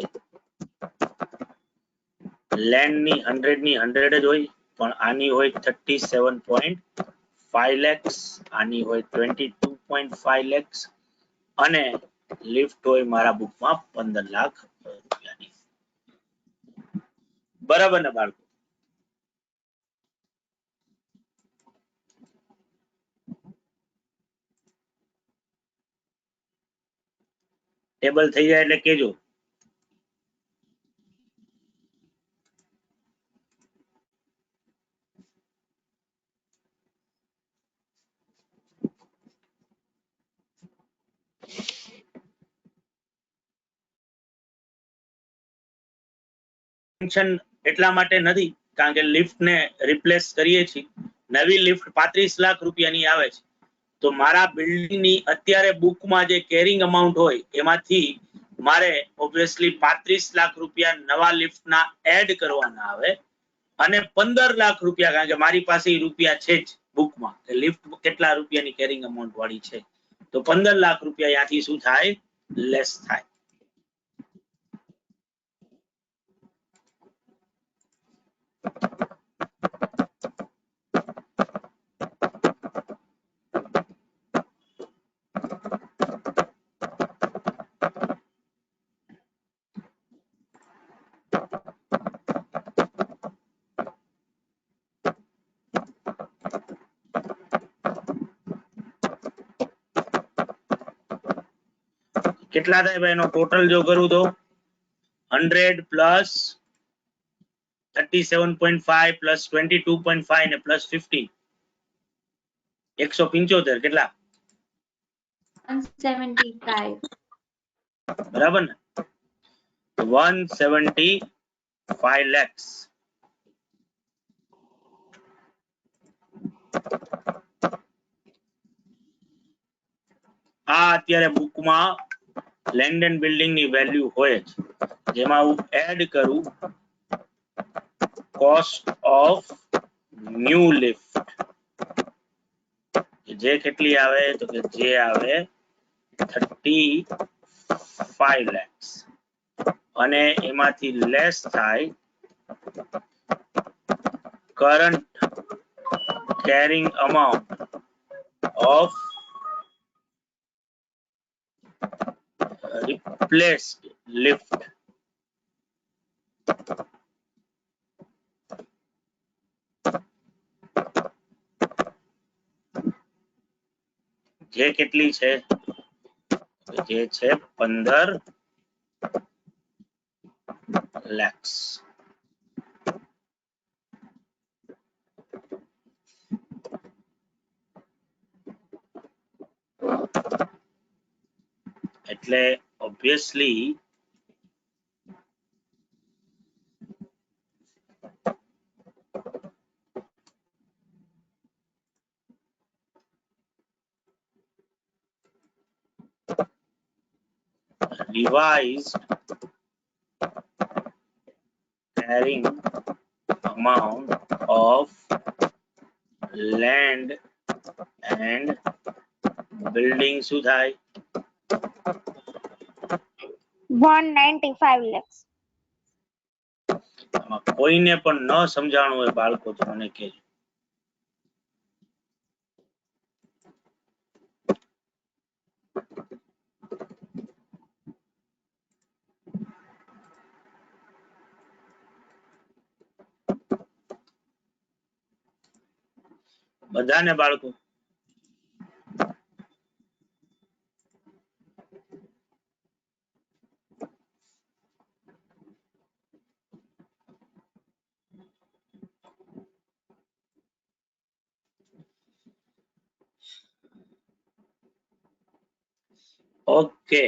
લેન્ડ ની 100 ની 100 જ હોય, પણ આની હોય 37.5 lakhs, આની હોય 22.5 lakhs અને લિફ્ટ હોય મારા બુકમાં 15 લાખ રૂપિયાની. બરાબર ને બાળકો? ટેબલ થઈ જાય એટલે કેજો. એટલા માટે નથી કારણ કે લિફ્ટ ને રિપ્લેસ કરીએ છીએ, નવી લિફ્ટ 35 લાખ રૂપિયાની આવે છે તો મારા બિલ્ડિંગ ની અત્યારે બુકમાં જે કેરિંગ અમાઉન્ટ હોય એમાંથી મારે ઓબ્વિયસલી 35 લાખ રૂપિયા નવા લિફ્ટ ના એડ કરવાના આવે અને 15 લાખ રૂપિયા કારણ કે મારી પાસે રૂપિયા છે જ બુકમાં કે લિફ્ટ કેટલા રૂપિયાની કેરિંગ અમાઉન્ટ વાળી છે તો 15 લાખ રૂપિયા ત્યાંથી શું થાય લેસ થાય. કેટલા થાય ભાઈ એનો ટોટલ જો કરું તો 100 પ્લસ 37.5 પ્લસ 22.5 ને પ્લસ 50 175 કેટલા 175 બરાબર ને 175 lakhs. આ અત્યારે બુકમાં લેન્ડ એન્ડ બિલ્ડિંગ ની વેલ્યુ હોય છે જેમાં હું એડ કરું કોસ્ટ ઓફ ન્યુ લિફ્ટ જે કેટલી આવે તો કે જે આવે 35 lakhs અને એમાંથી લેસ થાય current carrying amount of replaced lift. જે કેટલી છે જે છે 15 lakhs. એટલે obviously revised carrying amount of land and building શું થાય? 195 lakhs. આમાં કોઈને પણ ન સમજાણું હોય બાળકો તો મને કહેજો. બધાને બાળકો? ઓકે,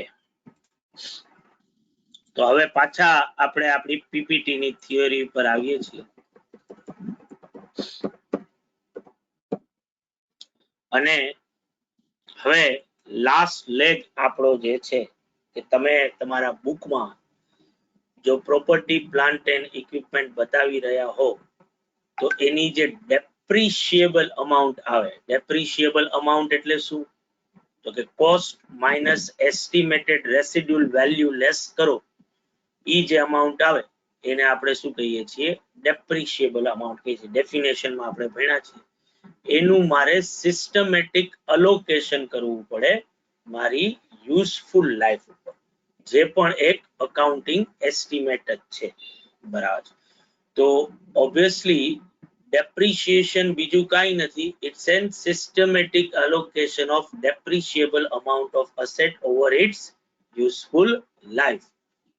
તો હવે પાછા આપણે આપણી પીપીટી ની થિયરી ઉપર આવીએ છીએ. અને હવે લાસ્ટ લેગ આપણો જે છે કે તમે તમારા બુકમાં જો પ્રોપર્ટી પ્લાન્ટ એન્ડ ઇક્વિપમેન્ટ બતાવી રહ્યા હો તો એની જે ડેપ્રિશિયેબલ અમાઉન્ટ આવે, ડેપ્રિશિયેબલ અમાઉન્ટ એટલે શું? તો કે cost minus estimated residual value less કરો, ઈ જે અમાઉન્ટ આવે એને આપણે શું કહીએ છીએ? ડેપ્રિશિયેબલ અમાઉન્ટ કહીએ છીએ. ડેફિનેશનમાં આપણે ભણ્યા છીએ. એનું મારે સિસ્ટમેટિક અલોકેશન કરવું પડે મારી યુઝફુલ લાઈફ ઉપર, જે પણ એક અકાઉન્ટિંગ એસ્ટિમેટ જ છે. બરાબર. તો ઓબ્વિયસલી depreciation બીજું કાંઈ નથી, it's an systematic allocation of depreciable amount of asset over its useful life.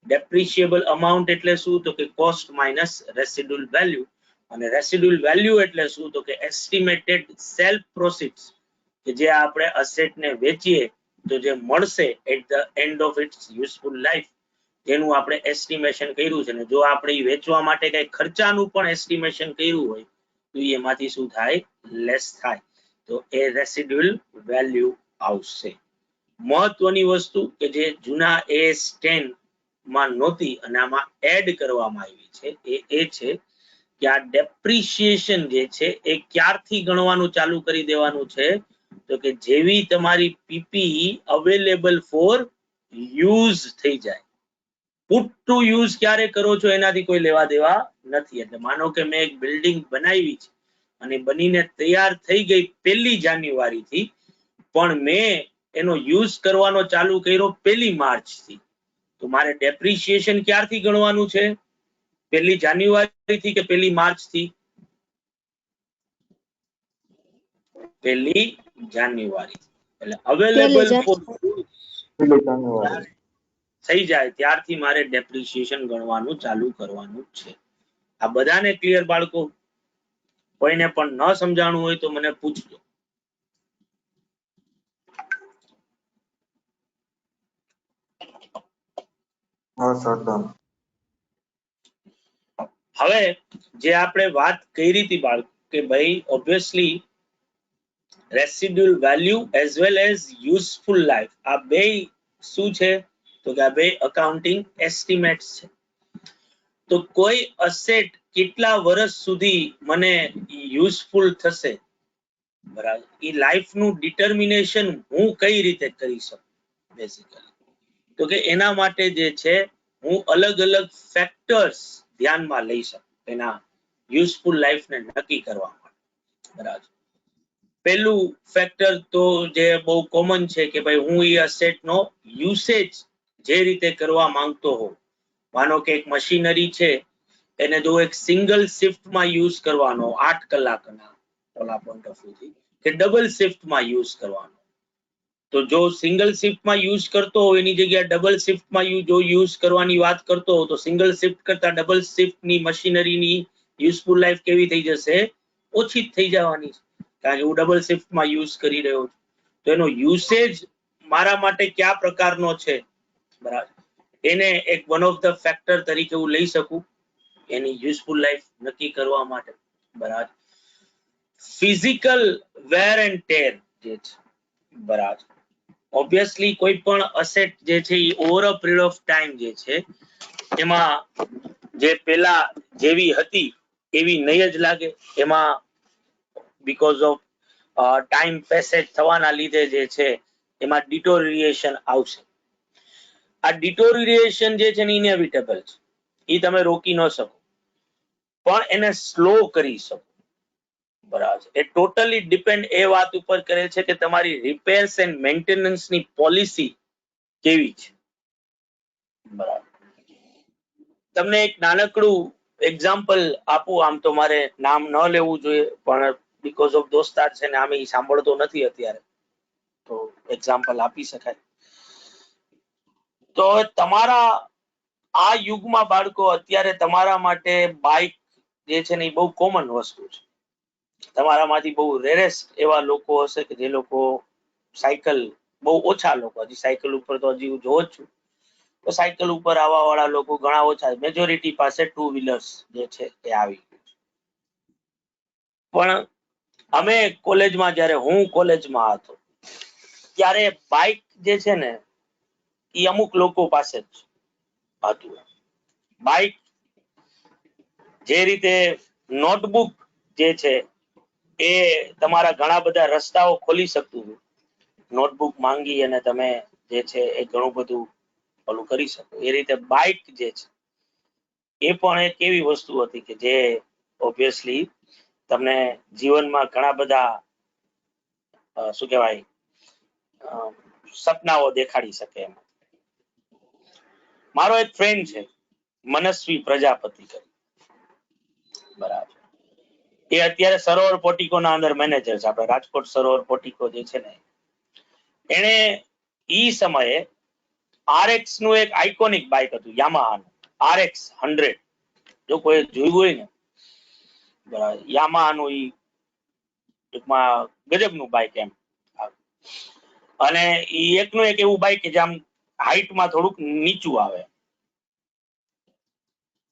depreciable amount એટલે શું? તો કે cost minus residual value, અને residual value એટલે શું? તો કે estimated sell proceeds, કે જે આપણે asset ને વેચીએ તો જે મળશે at the end of its useful life, જેનું આપણે એસ્ટિમેશન કર્યું છે. ને જો આપણે વેચવા માટે કઈ ખર્ચાનું પણ એસ્ટિમેશન કર્યું હોય તો એમાંથી શું થાય? લેસ થાય. તો એ રેસિડ્યુઅલ વેલ્યુ આવશે. મહત્વની વસ્તુ કે જે જૂના AS10 માં નહોતી અને આમાં એડ કરવામાં આવી છે એ છે કે આ ડેપ્રિશિયેશન જે છે એ ક્યારથી ગણવાનું ચાલુ કરી દેવાનું છે? તો કે જેવી તમારી પીપી અવેલેબલ ફોર યુઝ થઈ જાય. પુટ ટુ યુઝ ક્યારે કરો છો એનાથી કોઈ લેવા દેવા નથી. એટલે માનો કે મેં એક બિલ્ડિંગ બનાવી છે અને બનીને તૈયાર થઈ ગઈ 1 જાન્યુઆરી થી, પણ મેં એનો યુઝ કરવાનો ચાલુ કર્યો 1 માર્ચ થી, તો મારે ડેપ્રિશિયેશન ક્યારથી ગણવાનું છે? 1 જાન્યુઆરી થી કે 1 માર્ચ થી? 1 જાન્યુઆરી. એટલે અવેલેબલ ફોર થઈ જાય ત્યારથી મારે ડેપ્રિશિયેશન ગણવાનું ચાલુ કરવાનું છે. આ બધાને ક્લિયર બાળકો? કોઈને પણ ન સમજાણું હોય તો મને પૂછજો. હવે જે આપણે વાત કરી હતી બાળકો કે ભાઈ obviously residual value as well as useful life, આ બે શું છે? તો કે આ બે અકાઉન્ટિંગ એસ્ટિમેટ્સ છે. તો કોઈ અસેટ કેટલા વર્ષ સુધી મને યુઝફુલ થશે, બરાબર, એ લાઈફ નું ડિટર્મિનેશન હું કઈ રીતે કરી શકું? બેઝિકલી તો કે એના માટે જે છે હું અલગ અલગ ફેક્ટર્સ ધ્યાનમાં લઈ શકું એના યુઝફુલ લાઈફ ને નક્કી કરવા માટે. બરાબર. પહેલું ફેક્ટર તો જે બહુ કોમન છે કે ભાઈ હું એ અસેટ નો યુસેજ જે રીતે કરવા માંગતો હોઉં, માનો કે એક મશીનરી છે એને જો એક સિંગલ શિફ્ટમાં યુઝ કરવાનો 8 કલાકના ઓલા પોઈન્ટ ઓફ વ્યૂ થી કે ડબલ શિફ્ટમાં યુઝ કરવાનો, તો જો સિંગલ શિફ્ટમાં યુઝ કરતો હોય એની જગ્યાએ ડબલ શિફ્ટમાં જો યુઝ કરવાની વાત કરતો હોય તો સિંગલ શિફ્ટ કરતા ડબલ શિફ્ટની મશીનરીની યુઝફુલ લાઈફ કેવી થઈ જશે? ઓછી જ થઈ જવાની છે, કારણ કે હું ડબલ શિફ્ટમાં યુઝ કરી રહ્યો છું. તો એનો યુસેજ મારા માટે કયા પ્રકારનો છે? બરાબર, એને એક વન ઓફ ધ ફેક્ટર તરીકે હું લઈ શકું એની યુઝફુલ લાઈફ નક્કી કરવા માટે. બરાબર. ફિઝિકલ વેર એન્ડ ટેર જે છે, બરાબર, ઓબ્વિયસલી કોઈ પણ અસેટ જે છે એ over a period of time જે છે એમાં જે પેલા જેવી હતી એવી નહીં જ લાગે. એમાં બીકોઝ ઓફ ટાઈમ પેસેજ થવાના લીધે જે છે એમાં ડિટોરિએશન આવશે. આ ડિટોરિએશન જે છે ને ઇનેવિટેબલ છે, એ તમે રોકી ન શકો, પણ એને સ્લો કરી શકો. બરાબર. એ ટોટલી ડિપેન્ડ એ વાત ઉપર કરે છે કે તમારી રિપેર્સ એન્ડ મેન્ટેનન્સ ની પોલિસી કેવી છે. બરાબર. તમને એક નાનકડું એક્ઝામ્પલ આપું, આમ તો મારે નામ ન લેવું જોઈએ, પણ બીકોઝ ઓફ દોસ્તાર છે ને આમે ઈ સાંભળતો નથી અત્યારે, તો એક્ઝામ્પલ આપી શકાય. તો હવે તમારા આ યુગમાં બાળકો અત્યારે તમારા માટે બાઇક જે છે ને એ બહુ કોમન વસ્તુ છે. તમારામાંથી બહુ રેરેસ્ટ એવા લોકો હશે કે જે લોકો સાયકલ, બહુ ઓછા લોકો, હજી સાયકલ ઉપર તો હજી હું જોઉં જ છું, તો સાયકલ ઉપર આવવા વાળા લોકો ઘણા ઓછા. મેજોરિટી પાસે ટુ વ્હીલર્સ જે છે એ આવી ગયું છે. પણ અમે કોલેજમાં, જ્યારે હું કોલેજમાં હતો ત્યારે બાઇક જે છે ને એ અમુક લોકો પાસે જ હતું. બાઇક જે રીતે નોટબુક જે છે એ તમારા ઘણા બધા રસ્તાઓ ખોલી શકતું હતું. નોટબુક માંગી અને તમે જે છે એ ઘણું બધું ઓલું કરી શકો. એ રીતે બાઇક જે છે એ પણ એક એવી વસ્તુ હતી કે જે ઓબ્વિયસલી તમને જીવનમાં ઘણા બધા શું કહેવાય સપનાઓ દેખાડી શકે એમ. મારો એક ફ્રેન્ડ છે મનસ્વી પ્રજાપતિ કરી, બરાબર, એ અત્યારે સરોવર પોર્ટિકોના અંદર મેનેજર છે. આપણે રાજકોટ સરોવર પોર્ટિકો જે છે ને, એને ઈ સમયે RX નું એક આઇકોનિક બાઇક હતું, યામાહાનું RX 100. જો કોઈ જોયું હોય ને, બરાબર, યામાહાનું ઈ ટૂંકમાં ગજબનું બાઇક એમ. અને ઈ એકનું એક એવું બાઇક કે જે આમ હાઈટમાં થોડુંક નીચું આવે.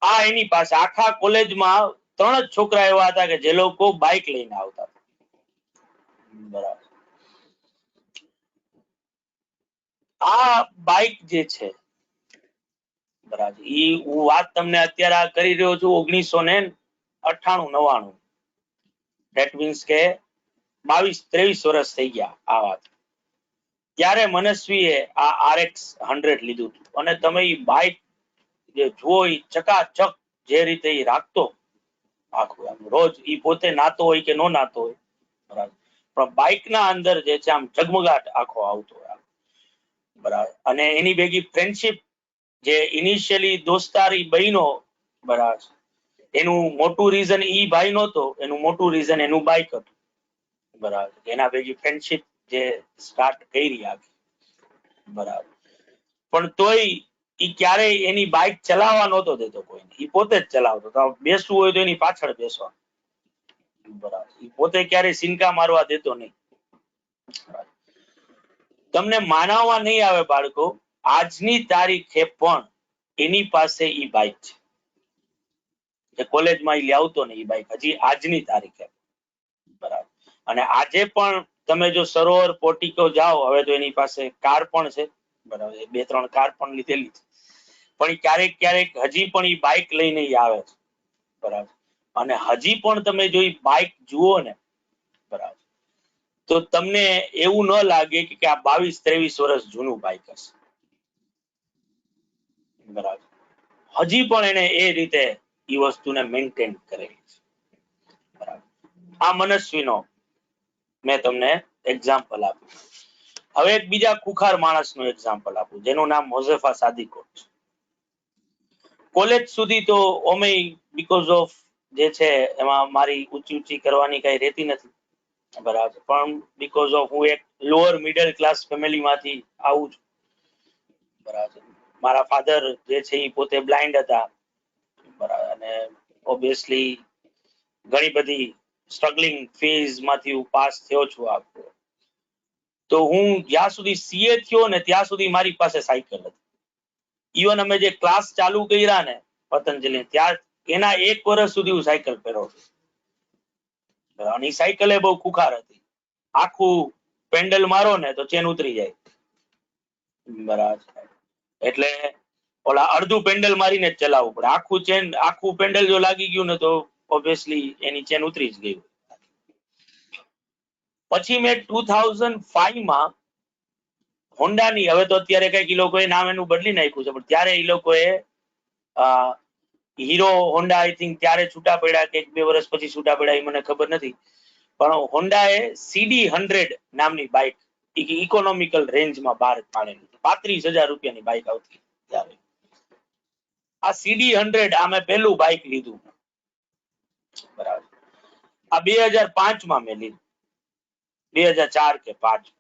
આ એની પાસે આખા કોલેજમાં 3 જ છોકરા એવા હતા કે જે લોકો બાઇક લઈને આવતા. બરાબર. આ બાઇક જે છે, બરાબર, ઈ હું વાત તમને અત્યારે આ કરી રહ્યો છું 1998-99. ધેટ મીન્સ કે 22-23 વર્ષ થઈ ગયા આ વાત. ત્યારે મનસ્વીએ આ RX 100 લીધું હતું. અને તમે ઈ બાઇક જે જુઓ, ઈ ચકાચક જે રીતે ઈ રાખતો, આખું આમ રોજ ઈ પોતે નાતો હોય કે નો નાતો હોય, બરાબર, પણ બાઇક ના અંદર જે છે આમ ઝગમગાટ આખો આવતો હોય, બરાબર. અને એની ભેગી ફ્રેન્ડશિપ જે ઇનિશિયલી દોસ્તારી બહેનો, બરાબર, એનું મોટું રીઝન ઈ ભાઈ નહોતો, એનું મોટું રીઝન એનું બાઇક હતું, બરાબર. એના ભેગી ફ્રેન્ડશિપ જે સ્ટાર્ટ કરી આગળ, બરાબર. પણ તોય ઈ ક્યારેય એની બાઇક ચલાવવા નહોતો દેતો કોઈને, ઈ પોતે જ ચલાવતો. તો બેસવું હોય તો એની પાછળ બેસવા, બરાબર. ઈ પોતે ક્યારેય સિનકા મારવા દેતો નહીં. તમને માનવા નહીં આવે બાળકો, આજની તારીખે પણ એની પાસે ઈ બાઇક છે. એ કોલેજમાં ઈ લાવતો ને ઈ બાઇક હજી આજની તારીખે, બરાબર. અને આજે પણ તમે જો સરોવર પોર્ટિકો જાઓ, હવે તો એની પાસે કાર પણ છે, બરાબર, 2-3 કાર પણ લીધેલી છે, પણ ક્યારેક ક્યારેક હજી પણ ઈ બાઇક લઈને ઈ આવે છે, બરાબર. અને હજી પણ તમે જો ઈ બાઇક જુઓ ને, બરાબર, તો તમને એવું ન લાગે કે આ 22-23 વર્ષ જૂનું બાઇક હશે, બરાબર. હજી પણ એને એ રીતે ઈ વસ્તુને મેન્ટેન કરેલી છે, બરાબર. આ મનસ્વીનો મેં તમને એક્ઝામ્પલ આપ્યું. હવે એક બીજા ખુખાર માણસનું એક્ઝામ્પલ આપું, જેનું નામ મોઝેફા સાદિકોટ છે. કોલેજ સુધી તો ઓમે બીકોઝ ઓફ જે છે એમાં મારી ઊંચી કરવાની કઈ રહેતી નથી, બરાબર, પણ બીકોઝ ઓફ હું એક લોઅર મિડલ ક્લાસ ફેમિલીમાંથી આવું છું, બરાબર. મારા ફાધર જે છે એ પોતે બ્લાઇન્ડ હતા, બરાબર, અને ઓબ્વિયસલી ઘણી બધી સ્ટ્રગલિંગ ફેઝ માંથી હું પાસ થયો છું. તો હું જ્યાં સુધી CA થયો ને ત્યાં સુધી મારી પાસે સાયકલ હતી. ઇવન અમે જે ક્લાસ ચાલુ કર્યા ને પતંજલિ, ત્યાં એના 1 વર્ષ સુધી હું સાયકલ ફેરવતો. અને સાયકલ એ બહુ ખુખાર હતી, આખું પેન્ડલ મારો ને તો ચેન ઉતરી જાય, બરાબર. એટલે ઓલા અડધું પેન્ડલ મારીને જ ચલાવવું પડે. આખું પેન્ડલ જો લાગી ગયું ને તો ઓબ્વિયસલી એની ચેન ઉતરી જ ગઈ. પછી મેં 2005 માં હોન્ડાની, હવે તો અત્યારે કઈક ઈ લોકોએ નામ એનું બદલી નાખ્યું છે, પણ ત્યારે ઈ લોકોએ હીરો હોન્ડા આઈ થિંક ત્યારે છૂટા પડ્યા કે 1-2 વર્ષ પછી છૂટા પડ્યા એ મને ખબર નથી, પણ હોન્ડાએ CD100 નામની બાઇક ઇકોનોમિકલ રેન્જમાં બહાર પાડેલી, 35,000 રૂપિયાની બાઇક આવતી ત્યારે. આ CD100 આ મેં પહેલું બાઇક લીધું, બરાબર. આ 2005 માં મેં લીધું, 2004 કે 5.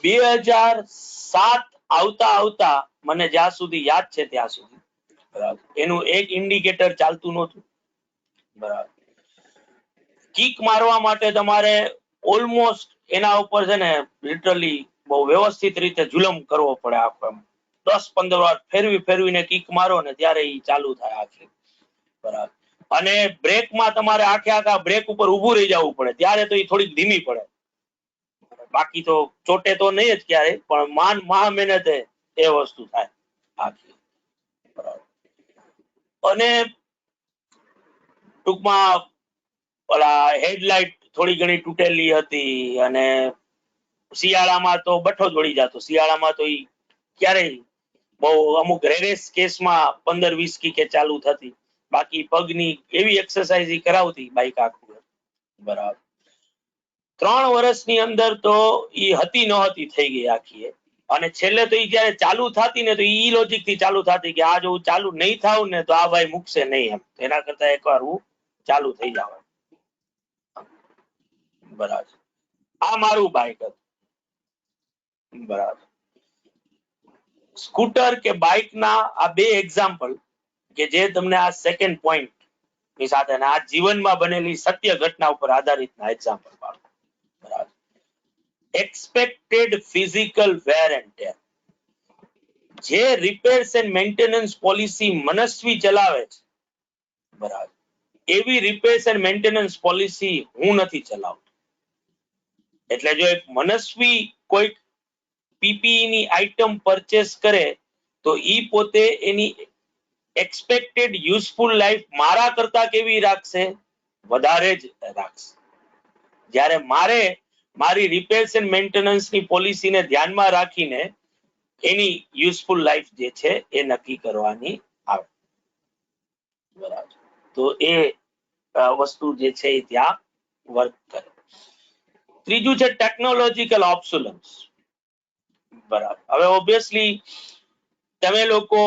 2007 આવતા આવતા મને જ્યાં સુધી યાદ છે ત્યાં સુધી, બરાબર, એનું એક ઇન્ડિકેટર ચાલતું નહોતું, બરાબર. કિક મારવા માટે તમારે ઓલમોસ્ટ એના ઉપર છે ને લિટરલી બહુ વ્યવસ્થિત રીતે જુલમ કરવો પડે, આખો 10-15 વાર ફેરવીને કિક મારો ને ત્યારે એ ચાલુ થાય આખી, બરાબર. અને બ્રેકમાં તમારે આખા બ્રેક ઉપર ઊભું રહી જવું પડે, ત્યારે તો એ થોડીક ધીમી પડે, બાકી તો ચોટે તો નહીં જ ક્યારેય, પણ મહા મહેનતે એ વસ્તુ થાય આખી, બરાબર. અને ટૂંકમાં ઓલા હેડલાઇટ થોડી ઘણી તૂટેલી હતી, અને શિયાળામાં તો બઠો દોડી જતો, શિયાળામાં તો ઈ ક્યારેય બહુ અમુક રેરેસ કેસમાં 15-20 કિકે ચાલુ થતી, બાકી પગની એવી એક્સરસાઇઝ કરાવતી બાઈક આખું, બરાબર. 3 વર્ષની અંદર તો ઈ હતી નહોતી થઈ ગઈ આખી, અને છેલ્લે તો ઈ જયારે ચાલુ થતી ને તો ઈ લોજિક થી ચાલુ થતી કે આ જો હું ચાલુ નહીં થાવ ને તો આ ભાઈ મૂકશે નહીં, એમ એના કરતા એકવાર હું ચાલુ થઈ જાવ, બરાબર. આ મારું બાઇક હતું, બરાબર. સ્કૂટર કે બાઇક ના આ 2 એક્ઝામ્પલ કે જે તમને આ સેકન્ડ પોઈન્ટ ની સાથે આ જીવનમાં બનેલી સત્ય ઘટના ઉપર આધારિત ના એક્ઝામ્પલ પાડો, બરાબર. Expected physical wear and tear, જે રિપેર્સ એન્ડ મેન્ટેનન્સ પોલિસી મનસ્વી ચલાવે છે, બરાબર, એવી રિપેર્સ એન્ડ મેન્ટેનન્સ પોલિસી હું નથી ચલાવતો. એટલે જો એક મનસ્વી કોઈ પીપીઈ ની આઇટમ પરચેસ કરે તો ઈ પોતે એની એક્સપેક્ટેડ યુઝફુલ લાઈફ મારા કરતા કેવી રાખશે, વધારે જ રાખશે. જ્યારે મારે મારી રિપેર્સ એન્ડ મેન્ટેનન્સ ની પોલિસીને ધ્યાનમાં રાખીને એની યુઝફુલ લાઈફ જે છે એ નક્કી કરવાની આવે, બરાબર. તો એ વસ્તુ જે છે એ ત્યાં વર્ક કરે. ત્રીજું છે ટેકનોલોજીકલ ઓબ્સોલન્સ, બરાબર. હવે ઓબ્વિયસલી તમે લોકો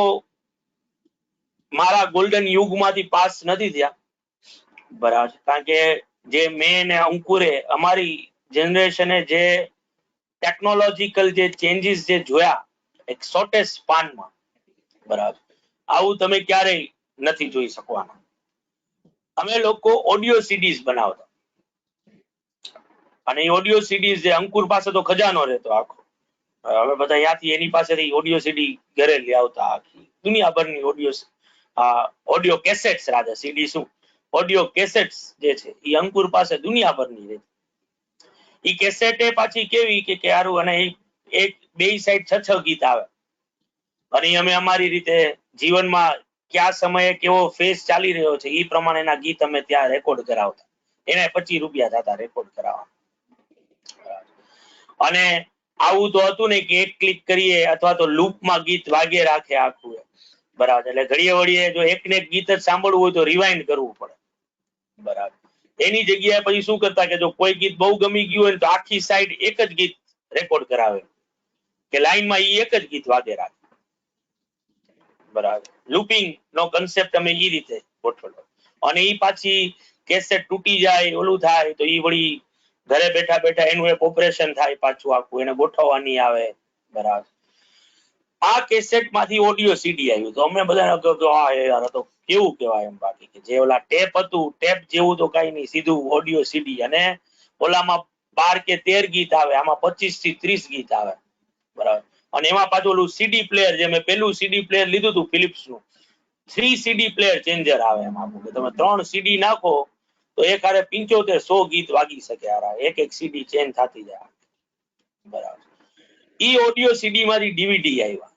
મારા ગોલ્ડન યુગમાંથી પાસ નથી થયા, બરાબર, કારણ કે જે મેં ને અંકુરે અમારી જનરેશને જે ટેકનોલોજીકલ જે ચેન્જીસ જે જોયા એક શોર્ટેસ્ટ સ્પાનમાં, બરાબર, આવું તમે ક્યારેય નથી જોઈ શકવાના. અમે લોકો ઓડિયો સીડીઝ બનાવતા, અને એ ઓડિયો સીડીઝ જે અંકુર પાસે તો ખજાનો રહેતો આખો, હવે બધા ત્યાંથી એની પાસેથી ઓડિયો સીડી ઘરે લઈ આવતા, આખી દુનિયાભરની ઓડિયો કેસેટ્સ, રાધા સીડી શું, ઓડિયો કેસેટ્સ જે છે એ અંકુર પાસે દુનિયાભરની રહેતી. ઈ કેસેટ પાછી કેવી કે હારું, અને એક બે સાઈડ 6 ગીત આવે, અને અમે અમારી રીતે જીવનમાં કયા સમયે કેવો ફેઝ ચાલી રહ્યો છે એ પ્રમાણેના ગીત અમે ત્યાં રેકોર્ડ કરાવતા, એને 25 રૂપિયા થતા રેકોર્ડ કરાવવા. અને આવું તો હતું ને કે એક ક્લિક કરીએ અથવા તો લૂપમાં ગીત વાગે રાખે આખું, બરાબર. એટલે ઘડીએ વળીએ જો એકને એક ગીત જ સાંભળવું હોય તો રિવાઇન્ડ કરવું પડે, બરાબર. એની જગ્યાએ પછી શું કરતા કે જો કોઈ ગીત બહુ ગમી ગયું હોય તો આખી સાઈડ એક જ ગીત રેકોર્ડ કરાવે કે લાઈનમાં ઈ એક જ ગીત વાગે રાખે, બરાબર. લૂપિંગ નો કન્સેપ્ટ અમે ઈ રીતે ગોઠવેલો, અને ઈ પાછી કેસેટ તૂટી જાય ઓલું થાય તો ઈ વળી ઘરે બેઠા બેઠા એનું એક ઓપરેશન થાય પાછું આખું, એને ગોઠવવાની આવે, બરાબર. આ કેસેટ માંથી ઓડિયો સીડી આવ્યું તો અમે બધા યાર તો કેવું કહેવાય એમ, બાકી કે જે ઓલા ટેપ હતું ટેપ જેવું તો કઈ નહીં, સીધું ઓડિયો સીડી, અને ઓલામાં 12 કે 13 ગીત આવે, આમાં 25 થી 30 ગીત આવે, બરાબર. અને એમાં પાછું ઓલું સીડી પ્લેયર, જે મેં પેલું સીડી પ્લેયર લીધું હતું ફિલિપ્સ નું, 3 સીડી પ્લેયર ચેન્જર આવે એમાં, કે તમે 3 સીડી નાખો તો એક હારે 75-100 ગીત વાગી શકે, એક સીડી ચેન્જ થતી જાય, બરાબર. ઈ ઓડિયો સીડી માંથી ડીવીડી આવ્યા,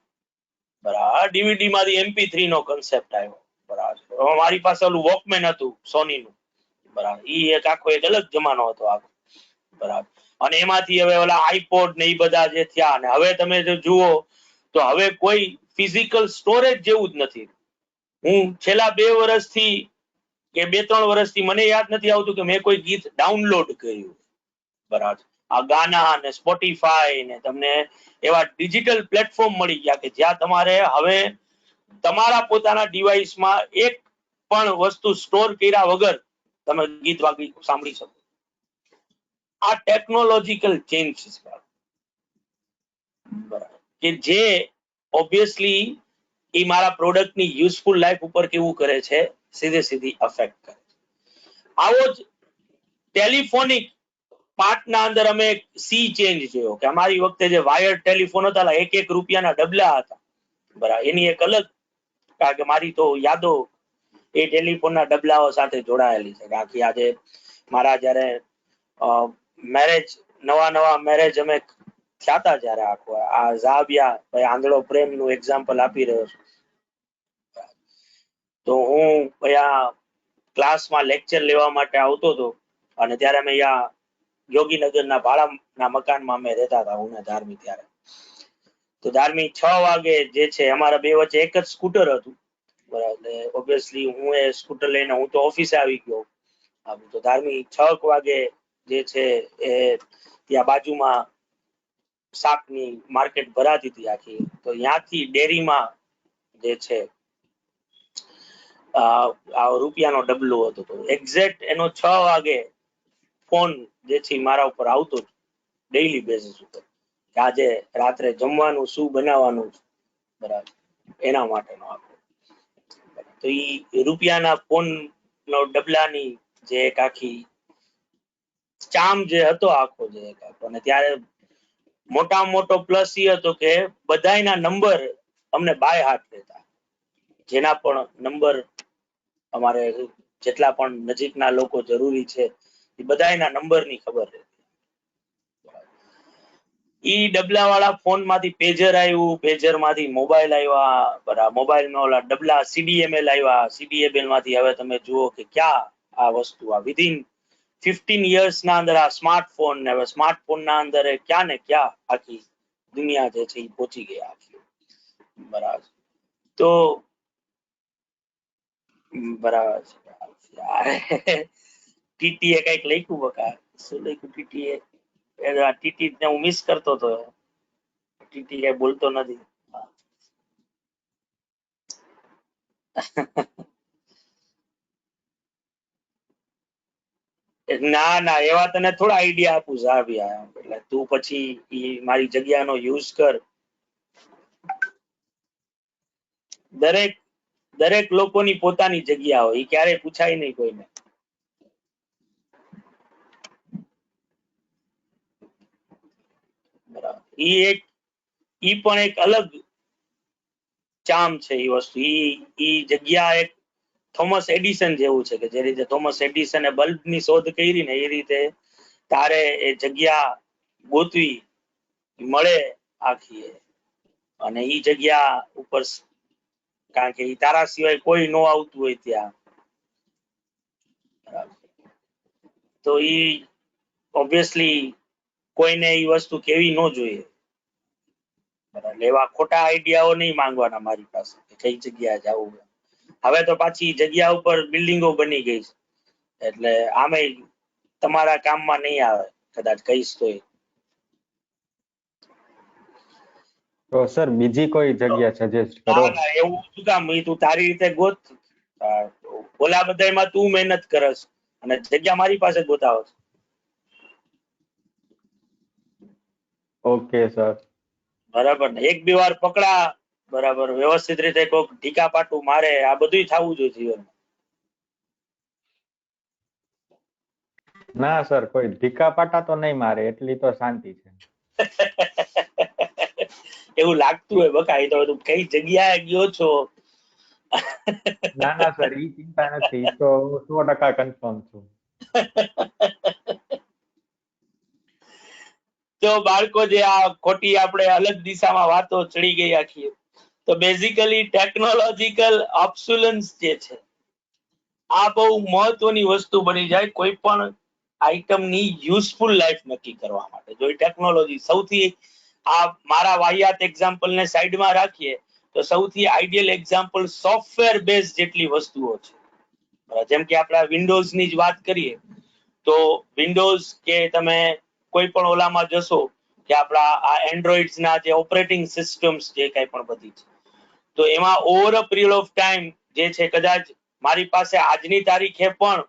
બરાબર. ડીવીડી માંથી MP3 નો કન્સેપ્ટ આવ્યો, બરાબર. મારી પાસે ઓલું વોકમેન હતું સોની નું, બરાબર. ઈ એક આખો એક અલગ જમાનો હતો આખો. બરાબર. અને એમાંથી હવે ઓલા આઈપોડ ને ઈ બધા જે થયા, અને હવે તમે જો જુઓ તો હવે કોઈ ફિઝિકલ સ્ટોરેજ જેવું જ નથી. હું છેલ્લા 2 વર્ષથી કે 2-3 વર્ષથી મને યાદ નથી આવતું કે મેં કોઈ ગીત ડાઉનલોડ કર્યું. બરાબર. આ ગાના ને સ્પોટીફાઈ ને તમને એવા ડિજિટલ પ્લેટફોર્મ મળી ગયા કે જ્યાં તમારે હવે તમારા પોતાના ડિવાઇસમાં એક પણ વસ્તુ સ્ટોર કર્યા વગર તમે ગીત વાગી સાંભળી શકો. આ ટેકનોલોજીકલ ચેન્જ છે બરાબર, કે જે ઓબ્વિયસલી એ મારા પ્રોડક્ટની યુઝફુલ લાઈફ ઉપર કેવું કરે છે, સીધી અફેક્ટ કરે છે. આવો જ ટેલિફોનિક પાર્ટના અંદર અમે સી ચેન્જ જોયો કે અમારી વખતે જે વાયર ટેલિફોન હતા 1-1 રૂપિયાના ડબલા હતા. બરાબર. એની એક અલગ, કારણ કે મારી તો યાદો એ ટેલિફોનના ડબલાઓ સાથે જોડાયેલી છે. કારણ કે આજે મારા જયારે મેરેજ, નવા મેરેજ અમે થયા હતા, જયારે આખો આ ઝાવિયા ભાઈ આંધળો પ્રેમનું એક્ઝામ્પલ આપી રહ્યો છું. તો હું અહીંયા ક્લાસમાં લેક્ચર લેવા માટે આવતો હતો, અને ત્યારે અમે અહીંયા યોગીનગરના ભાડાના મકાનમાં અમે રહેતા હતા, હું ને ધાર્મી. ત્યારે તો ધાર્મી 6 વાગે જે છે, અમારા બે વચ્ચે એક જ સ્કૂટર હતું. બરાબર. ઓબ્વિયસલી હું એ સ્કૂટર લઈને હું તો ઓફિસે આવી ગયો. તો ધાર્મી 6 વાગે જે છે એ ત્યાં બાજુમાં શાકની માર્કેટ ભરાતી હતી આખી, તો ત્યાંથી ડેરીમાં જે છે આ રૂપિયાનો ડબલો હતો. તો એક્ઝેક્ટ એનો 6 વાગે ફોન જે છે મારા ઉપર આવતો ડેઈલી બેસિસ ઉપર કે આજે રાત્રે જમવાનું શું બનાવવાનું છે. બરાબર. એના માટેનો આખો. તો ઈ રૂપિયાના ફોન નો ડબલાની જે એક આખી ચામ જે હતો આખો, જે એક આખો, અને ત્યારે મોટામાં મોટો પ્લસ એ હતો કે બધાયના નંબર અમને બાય હાથ રહેતા. જેના પણ નંબર અમારે જેટલા પણ નજીકના લોકો જરૂરી છે એ બધાયના નંબરની ખબર રહેતી. ઈ ડબલા વાળા ફોન માંથી પેજર આવ્યું, પેજર માંથી મોબાઈલ આવ્યા. બરાબર. મોબાઈલમાં ઓલા ડબલા CDML આવ્યા, CDML માંથી હવે તમે જુઓ કે ક્યાં આ વસ્તુ આ વિધિન 15 years ના અંદર આ સ્માર્ટફોન ને હવે સ્માર્ટફોન ના અંદર ક્યાં ને ક્યાં આખી દુનિયા જે છે એ પહોંચી ગયા આખી. બરાબર. તો બરાબર ટીટીએ કઈક લખ્યું બકા, શું લખ્યું ટીટીએ? ટીટી ને હું મિસ કરતો હતો. ટીટી કઈ બોલતો નથી. ના એવા તને થોડા આઈડિયા આપું ઝાવિયા, એટલે તું પછી ઈ મારી જગ્યાનો યુઝ કર. દરેક લોકોની પોતાની જગ્યા હોય, એ ક્યારેય પૂછાય નહીં કોઈને. બરાબર. ઈ પણ એક અલગ ચામ છે. એ વસ્તુ ઈ જગ્યા એક થોમસ એડિસન જેવું છે, કે જે રીતે થોમસ એડિસને બલ્બની શોધ કરી ને એ રીતે તારે એ જગ્યા ગોતવી મળે આખી. અને ઈ જગ્યા ઉપર, કારણ કે ઈ તારા સિવાય કોઈ ન આવતું હોય ત્યાં. તો ઈ ઓબ્વિયસલી કોઈને ઈ વસ્તુ કેવી ન જોઈએ. બરાબર. એવા ખોટા આઈડિયાઓ નહીં માંગવાના મારી પાસે કે કઈ જગ્યાએ જવું. હવે તો પાછી જગ્યા ઉપર બિલ્ડિંગો બની ગઈ છે, એટલે આમે તમારા કામમાં નહીં આવે કદાચ કહીશ તો. તો સર બીજી કોઈ જગ્યા સજેસ્ટ કરો. એવું શું કામ? તું તારી રીતે ગોત. ઓલા બધામાં તું મહેનત કરસ અને જગ્યા મારી પાસે ગોતાવસ. Okay sir. બરાબર ને? એક બે વાર પકડા, બરાબર, વ્યવસ્થિત રીતે કોઈક ઢીકા પાટું મારે, આ બધું થવું જોઈએ જીવનમાં. ના સર, કોઈ ઢીકા પાટા તો નહીં મારે, એટલી તો શાંતિ છે. એવું લાગતું હોય બકા, એ તો તું કઈ જગ્યાએ ગયો છો. ના સર, ઈ ચિંતા નથી, તો 100% કન્ફર્મ છું. તો બાળકો, જે આ ખોટી આપણે અલગ દિશામાં વાતો ચડી ગઈ આખી, તો બેઝિકલી ટેકનોલોજીકલ ઓબ્સોલન્સ જે છે, આ બહુ મહત્વની વસ્તુ બની જાય કોઈ પણ આઇટમની યુઝફુલ લાઈફ નક્કી કરવા માટે. જો ટેકનોલોજી સૌથી આ મારા વાહિયાત એક્ઝામ્પલને સાઈડમાં રાખીએ તો સૌથી આઈડિયલ એક્ઝામ્પલ સોફ્ટવેર બેઝ જેટલી વસ્તુઓ છે. જેમ કે આપણે વિન્ડોઝની જ વાત કરીએ તો વિન્ડોઝ કે તમે કોઈ પણ ઓલામાં જશો કે આપણા આ એન્ડ્રોઇડ્સના જે ઓપરેટિંગ સિસ્ટમ્સ જે કંઈ પણ બધી છે તો એમાં over a period of time જે છે કદાચ મારી પાસે આજની તારીખે પણ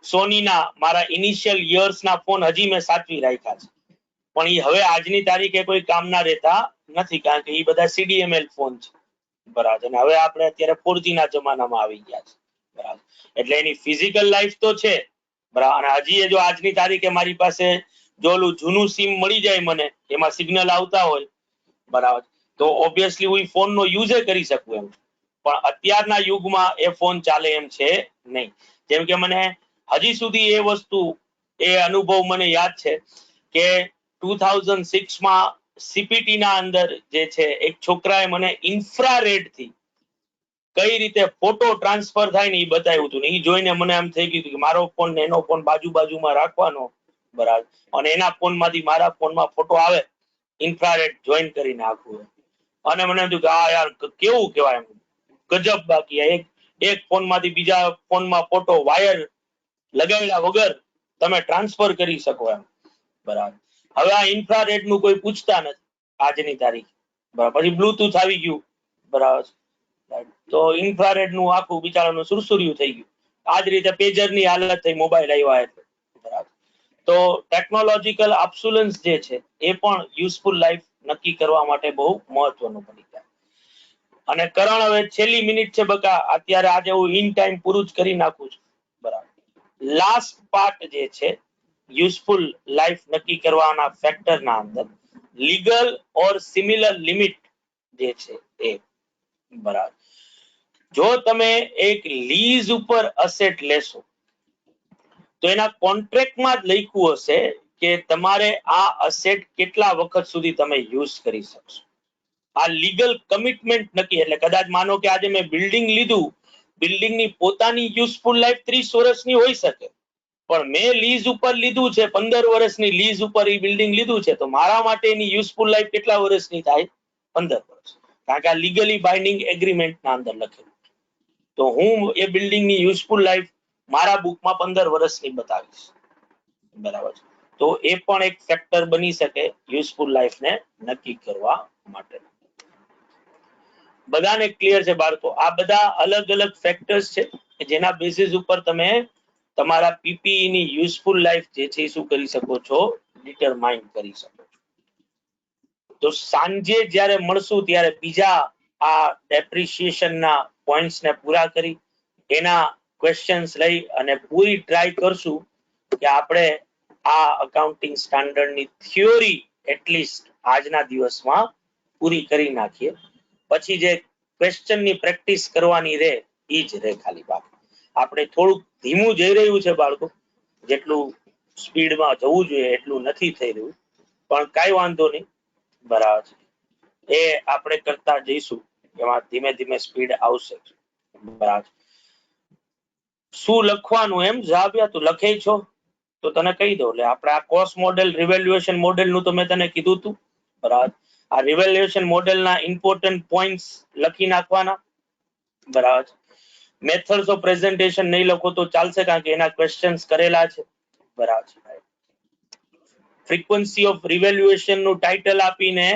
સોનીના મારા ઇનિશિયલ યર્સના ફોન હજી મેં સાચવી રાખ્યા છે, પણ એ હવે આજની તારીખે કોઈ કામના રહેતા નથી કારણ કે એ બધા CDML ફોન છે. બરાબર. અને હવે આપણે અત્યારે 4G ના જમાનામાં આવી ગયા છે. બરાબર. એટલે એની ફિઝિકલ લાઈફ તો છે. બરાબર. અને હજી જો આજની તારીખે મારી પાસે જો ઓલું જૂનું સિમ મળી જાય મને એમાં સિગ્નલ આવતા હોય બરાબર તો ઓબ્વિયસલી હું ફોનનો યુઝ કરી શકું એમ, પણ અત્યારના યુગમાં એ ફોન ચાલે એમ છે નહીં. જેમ કે મને હજી સુધી એ વસ્તુ એ અનુભવ મને યાદ છે કે 2006માં CPT ના અંદર જે છે એક છોકરાએ મને ઇન્ફ્રારેડ થી કઈ રીતે ફોટો ટ્રાન્સફર થાય ને એ બતાવ્યું હતું ને એ જોઈને મને એમ થઈ ગયું કે મારો ફોન ને એનો ફોન બાજુમાં રાખવાનો બરાબર અને એના ફોનમાંથી મારા ફોનમાં ફોટો આવે ઇન્ફ્રારેડ જોઈન કરીને આખું અને મને એમ થયું કે આ યાર કેવું કહેવાય એમ ગજબ. બાકી એક ફોનમાંથી બીજા ફોનમાં ફોટો વાયર લગાવ્યા વગર તમે ટ્રાન્સફર કરી શકો એમ. બરાબર. હવે આ ઇન્ફ્રારેડ નું કોઈ પૂછતા નથી આજની તારીખ. બરાબર. પછી બ્લુટૂથ આવી ગયું. બરાબર. તો ઇન્ફ્રારેડ નું આખું બિચારાનું સુરસુર્યું થઈ ગયું. આ જ રીતે પેજર ની હાલત થઈ મોબાઈલ આવ્યા એટલે. બરાબર. તો ટેકનોલોજીકલ અબ્સોલન્સ જે છે એ પણ યુઝફુલ લાઈફ નક્કી કરવા માટે બહુ મહત્વનું બની જાય. અને કરણ હવે છેલ્લી મિનિટ છે બકા, અત્યારે આજે હું ઇન ટાઈમ પૂરું જ કરી નાખું છું. બરાબર. લાસ્ટ પાર્ટ જે છે યુઝફુલ લાઈફ નક્કી કરવાના ફેક્ટરના અંદર લીગલ ઓર સિમિલર લિમિટ જે છે એ. બરાબર. જો તમે એક લીઝ ઉપર અસેટ લેશો તો એના કોન્ટ્રાક્ટમાં જ લખ્યું હશે કે તમારે આ અસેટ કેટલા વખત સુધી તમે યુઝ કરી શકશો. આ લીગલ કમિટમેન્ટ નક્કી. એટલે કદાચ માનો કે આજે મેં બિલ્ડિંગ લીધું, બિલ્ડિંગની પોતાની યુઝફુલ લાઈફ 30 વર્ષની હોઈ શકે, પણ મેં લીઝ ઉપર લીધું છે 15 વર્ષની લીઝ ઉપર એ બિલ્ડિંગ લીધું છે તો મારા માટે એની યુઝફુલ લાઈફ કેટલા વર્ષની થાય? 15 વર્ષ. કારણ કે આ લીગલી બાઇન્ડિંગ એગ્રીમેન્ટના અંદર લખેલું છે. તો હું એ બિલ્ડિંગની યુઝફુલ લાઈફ મારા બુકમાં 15 વર્ષની બતાવીશ. બરાબર છે. તો એ પણ એક ફેક્ટર બની શકે યુઝફુલ લાઈફને નક્કી કરવા માટે. બધાને ક્લિયર છે બાળકો? આ બધા અલગ અલગ ફેક્ટર્સ છે કે જેના બેસિસ ઉપર તમે તમારા પીપીઈ ની યુઝફુલ લાઈફ જે છે શું કરી શકો છો? ડિટરમાઇન કરી શકો છો. તો સાંજે જ્યારે મળશું ત્યારે બીજા આ ડેપ્રિસિએશનના પોઈન્ટ્સ ને પૂરા કરી એના ક્વેશ્ચન્સ લઈ અને પૂરી ટ્રાય કરશું કે આપણે આ અકાઉન્ટિંગ સ્ટાન્ડર્ડની થિયોરી એટલીસ્ટ આજના દિવસમાં પૂરી કરી નાખીએ. પછી જે ક્વેશ્ચનની પ્રેક્ટિસ કરવાની રહે એ જ રહે ખાલી બાકી. આપણે થોડુંક ધીમું જઈ રહ્યું છે બાળકો, જેટલું સ્પીડમાં જવું જોઈએ એટલું નથી થઈ રહ્યું, પણ કાંઈ વાંધો નહીં. બરાબર. એ આપણે કરતા જઈશું, એમાં ધીમે ધીમે સ્પીડ આવશે. બરાબર. શું લખવાનું એમ જાવ્યા? તું લખે છો તો તને કહી દઉં. એટલે આપણે આ કોસ્ટ મોડેલ રિવેલ્યુએશન મોડેલનું તો મેં તને કીધું હતું. બરાબર. આ રિવેલ્યુએશન મોડેલના ઇમ્પોર્ટન્ટ પોઈન્ટ્સ લખી નાખવાના. બરાબર. મેથડ્સ ઓફ પ્રેઝન્ટેશન નહીં લખો તો ચાલશે કારણ કે એના ક્વેશ્ચન્સ કરેલા છે. બરાબર. ફ્રીક્વન્સી ઓફ રિવેલ્યુએશન નું ટાઇટલ આપીને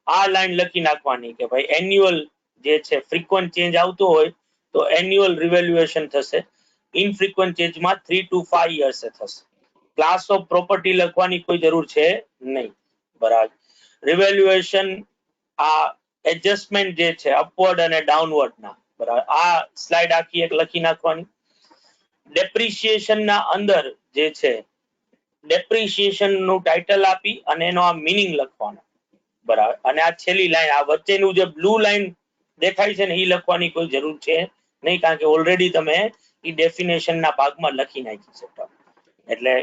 આ લાઈન લખી નાખવાની કે ભાઈ એન્યુઅલ જે છે ફ્રીક્વન્ટ ચેન્જ આવતો હોય તો એન્યુઅલ રિવેલ્યુએશન થશે. ઇનફ્રીક્વન્ટ ચેન્જમાં 3 to 5 years થશે. ક્લાસ ઓફ પ્રોપર્ટી લખવાની કોઈ જરૂર છે નહીં. બરાબર. રિવેલ્યુએશન આ એડજસ્ટમેન્ટ જે છે અપવર્ડ અને ડાઉનવર્ડ ના. બરાબર. આ સ્લાઇડ આખી એક લખી નાખવાની. ડેપ્રિસિએશન ના અંદર જે છે ડેપ્રિસિએશન નું ટાઇટલ આપી અને એનો આ મીનિંગ લખવાનો. બરાબર. અને આ છેલ્લી લાઈન, આ વચ્ચેનું જે બ્લુ લાઈન દેખાય છે ને એ લખવાની કોઈ જરૂર છે નહીં કારણ કે ઓલરેડી તમે એ ડેફિનેશન ના ભાગમાં લખી નાખી છે. એટલે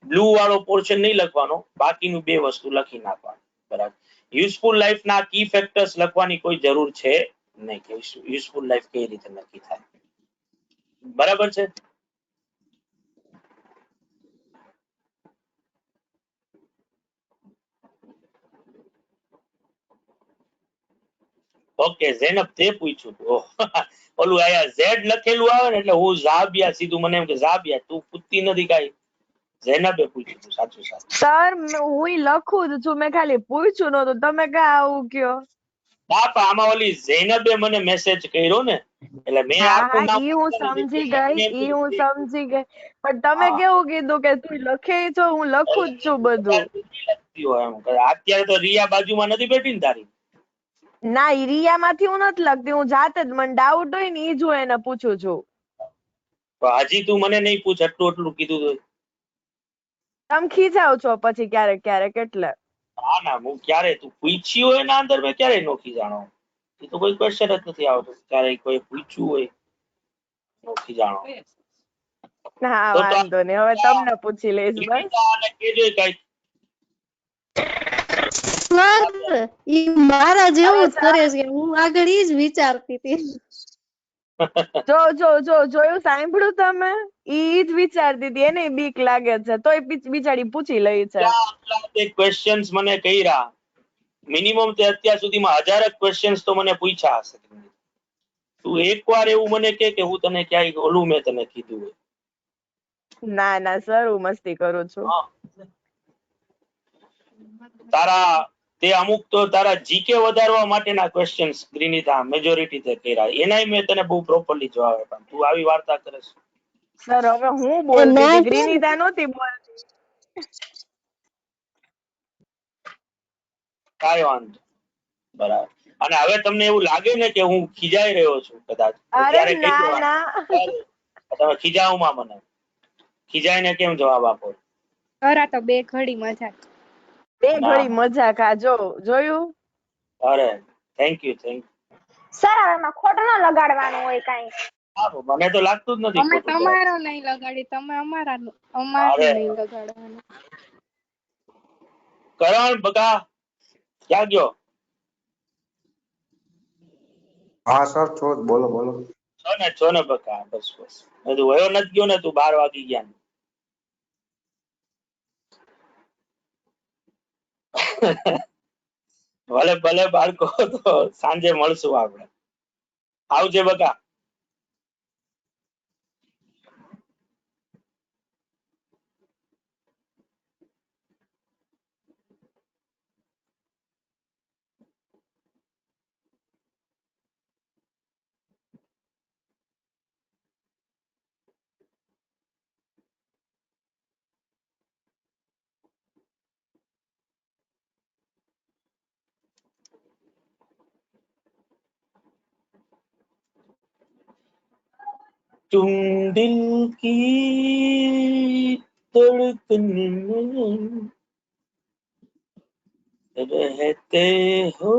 બ્લુ વાળો પોર્શન નહીં લખવાનો, બાકીનું બે વસ્તુ લખી નાખવાનું. બરાબર. યુઝફુલ લાઈફ ના કી ફેક્ટર્સ લખવાની કોઈ જરૂર છે નહીં કે યુઝફુલ લાઈફ કઈ રીતે નક્કી થાય. બરાબર છે? ઓકે ઝેનબ તે પૂછ્યું હતું. ઓહ, ઓલું આયા ઝેડ લખેલું આવે ને એટલે હું ઝાબિયા સીધું મને એમ કે ઝાબિયા તું પૂછતી નથી કાંઈ. ઝેનબે પૂછ્યું હતું સાચું સાચું. સર હું લખું જ છું, મેં ખાલી પૂછ્યું નતું, તમે કા આવું કયો? બાપા આમાં ઓલી ઝેનબે મને મેસેજ કર્યો ને એટલે મેં હા આખું હા નામ ઈ હું સમજી ગઈ, ઈ હું સમજી ગઈ, પણ તમે હા. કેવું કીધું કે તું લખે છો, હું લખું જ છું બધું. લખતી હોય એમ કે અત્યારે તો રિયા બાજુમાં નથી બેઠી ને તારી? ના ઈ રિયામાંથી હું નથી લખતી, હું જાતે જ મને ડાઉટ હોય ને ઈ જ હું એને પૂછું છું. તો હજી તું મને નહીં પૂછ, એટલું કીધું તો. તમે ખીજાવ છો પછી ક્યારેક ક્યારેક એટલે. હા ના હું ક્યારે તું પૂછી હોય એના અંદર મેં ક્યારેય નોખી જાણો. એ તો કોઈ ક્વેશ્ચન જ નથી આવતો ક્યારે કોઈ પૂછ્યું હોય નોખી જાણો. હા તો વાંધો નહીં, હવે તમને પૂછી લઈશ બસ. કેજો કઈ સર ઈ મારા જેવું જ કરે છે, હું આગળ ઈ જ વિચારતી હતી. જોયું, સાંભળ્યું તમે? ઈ જ વિચારતી હતી, એને બીક લાગે છે તોય બિચારી પૂછી લઈ છે. ક્વેશ્ચન્સ મને કર્યા મિનિમમ તે અત્યાર સુધીમાં 1000 ક્વેશ્ચન્સ તો મને પૂછ્યા હશે. તું એકવાર એવું મને કે હું તને ક્યાંય ઓલું મેં તને કીધું હોય. ના ના સર હું મસ્તી કરું છું. તારા તે અમુક તો તારા જીકે વધારવા માટેના ક્વેશ્ચન્સ ગ્રીનિતા મેજોરિટી તે કર્યા એનાય મેં તને બહુ પ્રોપરલી જવાબ આપ્યા. તું આવી વાર્તા કરે છે. સર હવે હું બોલતી હતી, ગ્રીનિતા નહોતી બોલતી. કાંઈ વાંધો બરાબર. અને હવે તમને એવું લાગે ને કે હું ખીજાઈ રહ્યો છું કદાચ ત્યારે ના ના તમે ખીજાવમાં મને ખીજાઈને કેમ જવાબ આપો? અરે આ તો બે ઘડી મજાક. બે ઘડી મજાક, આ જોયું? અરે થેન્ક યુ. સર હવે એમાં ખોટું ન લગાડવાનું હોય કાંઈ. મને તો લાગતું જ નથી અમે ખોટું. તમારો નહીં લગાડી, તમે અમારું નહીં લગાડવાનું. કરણ બકા ક્યાં ગયો? હા સર છો બોલો બોલો. છો ને બકા બસ તું વયો નથી ગયો ને? તું 12 વાગી ગયા. ભલે ભલે બાળકો તો સાંજે મળશું આપણે. આવજે બકા. तुम दिल की धड़कन में रहते हो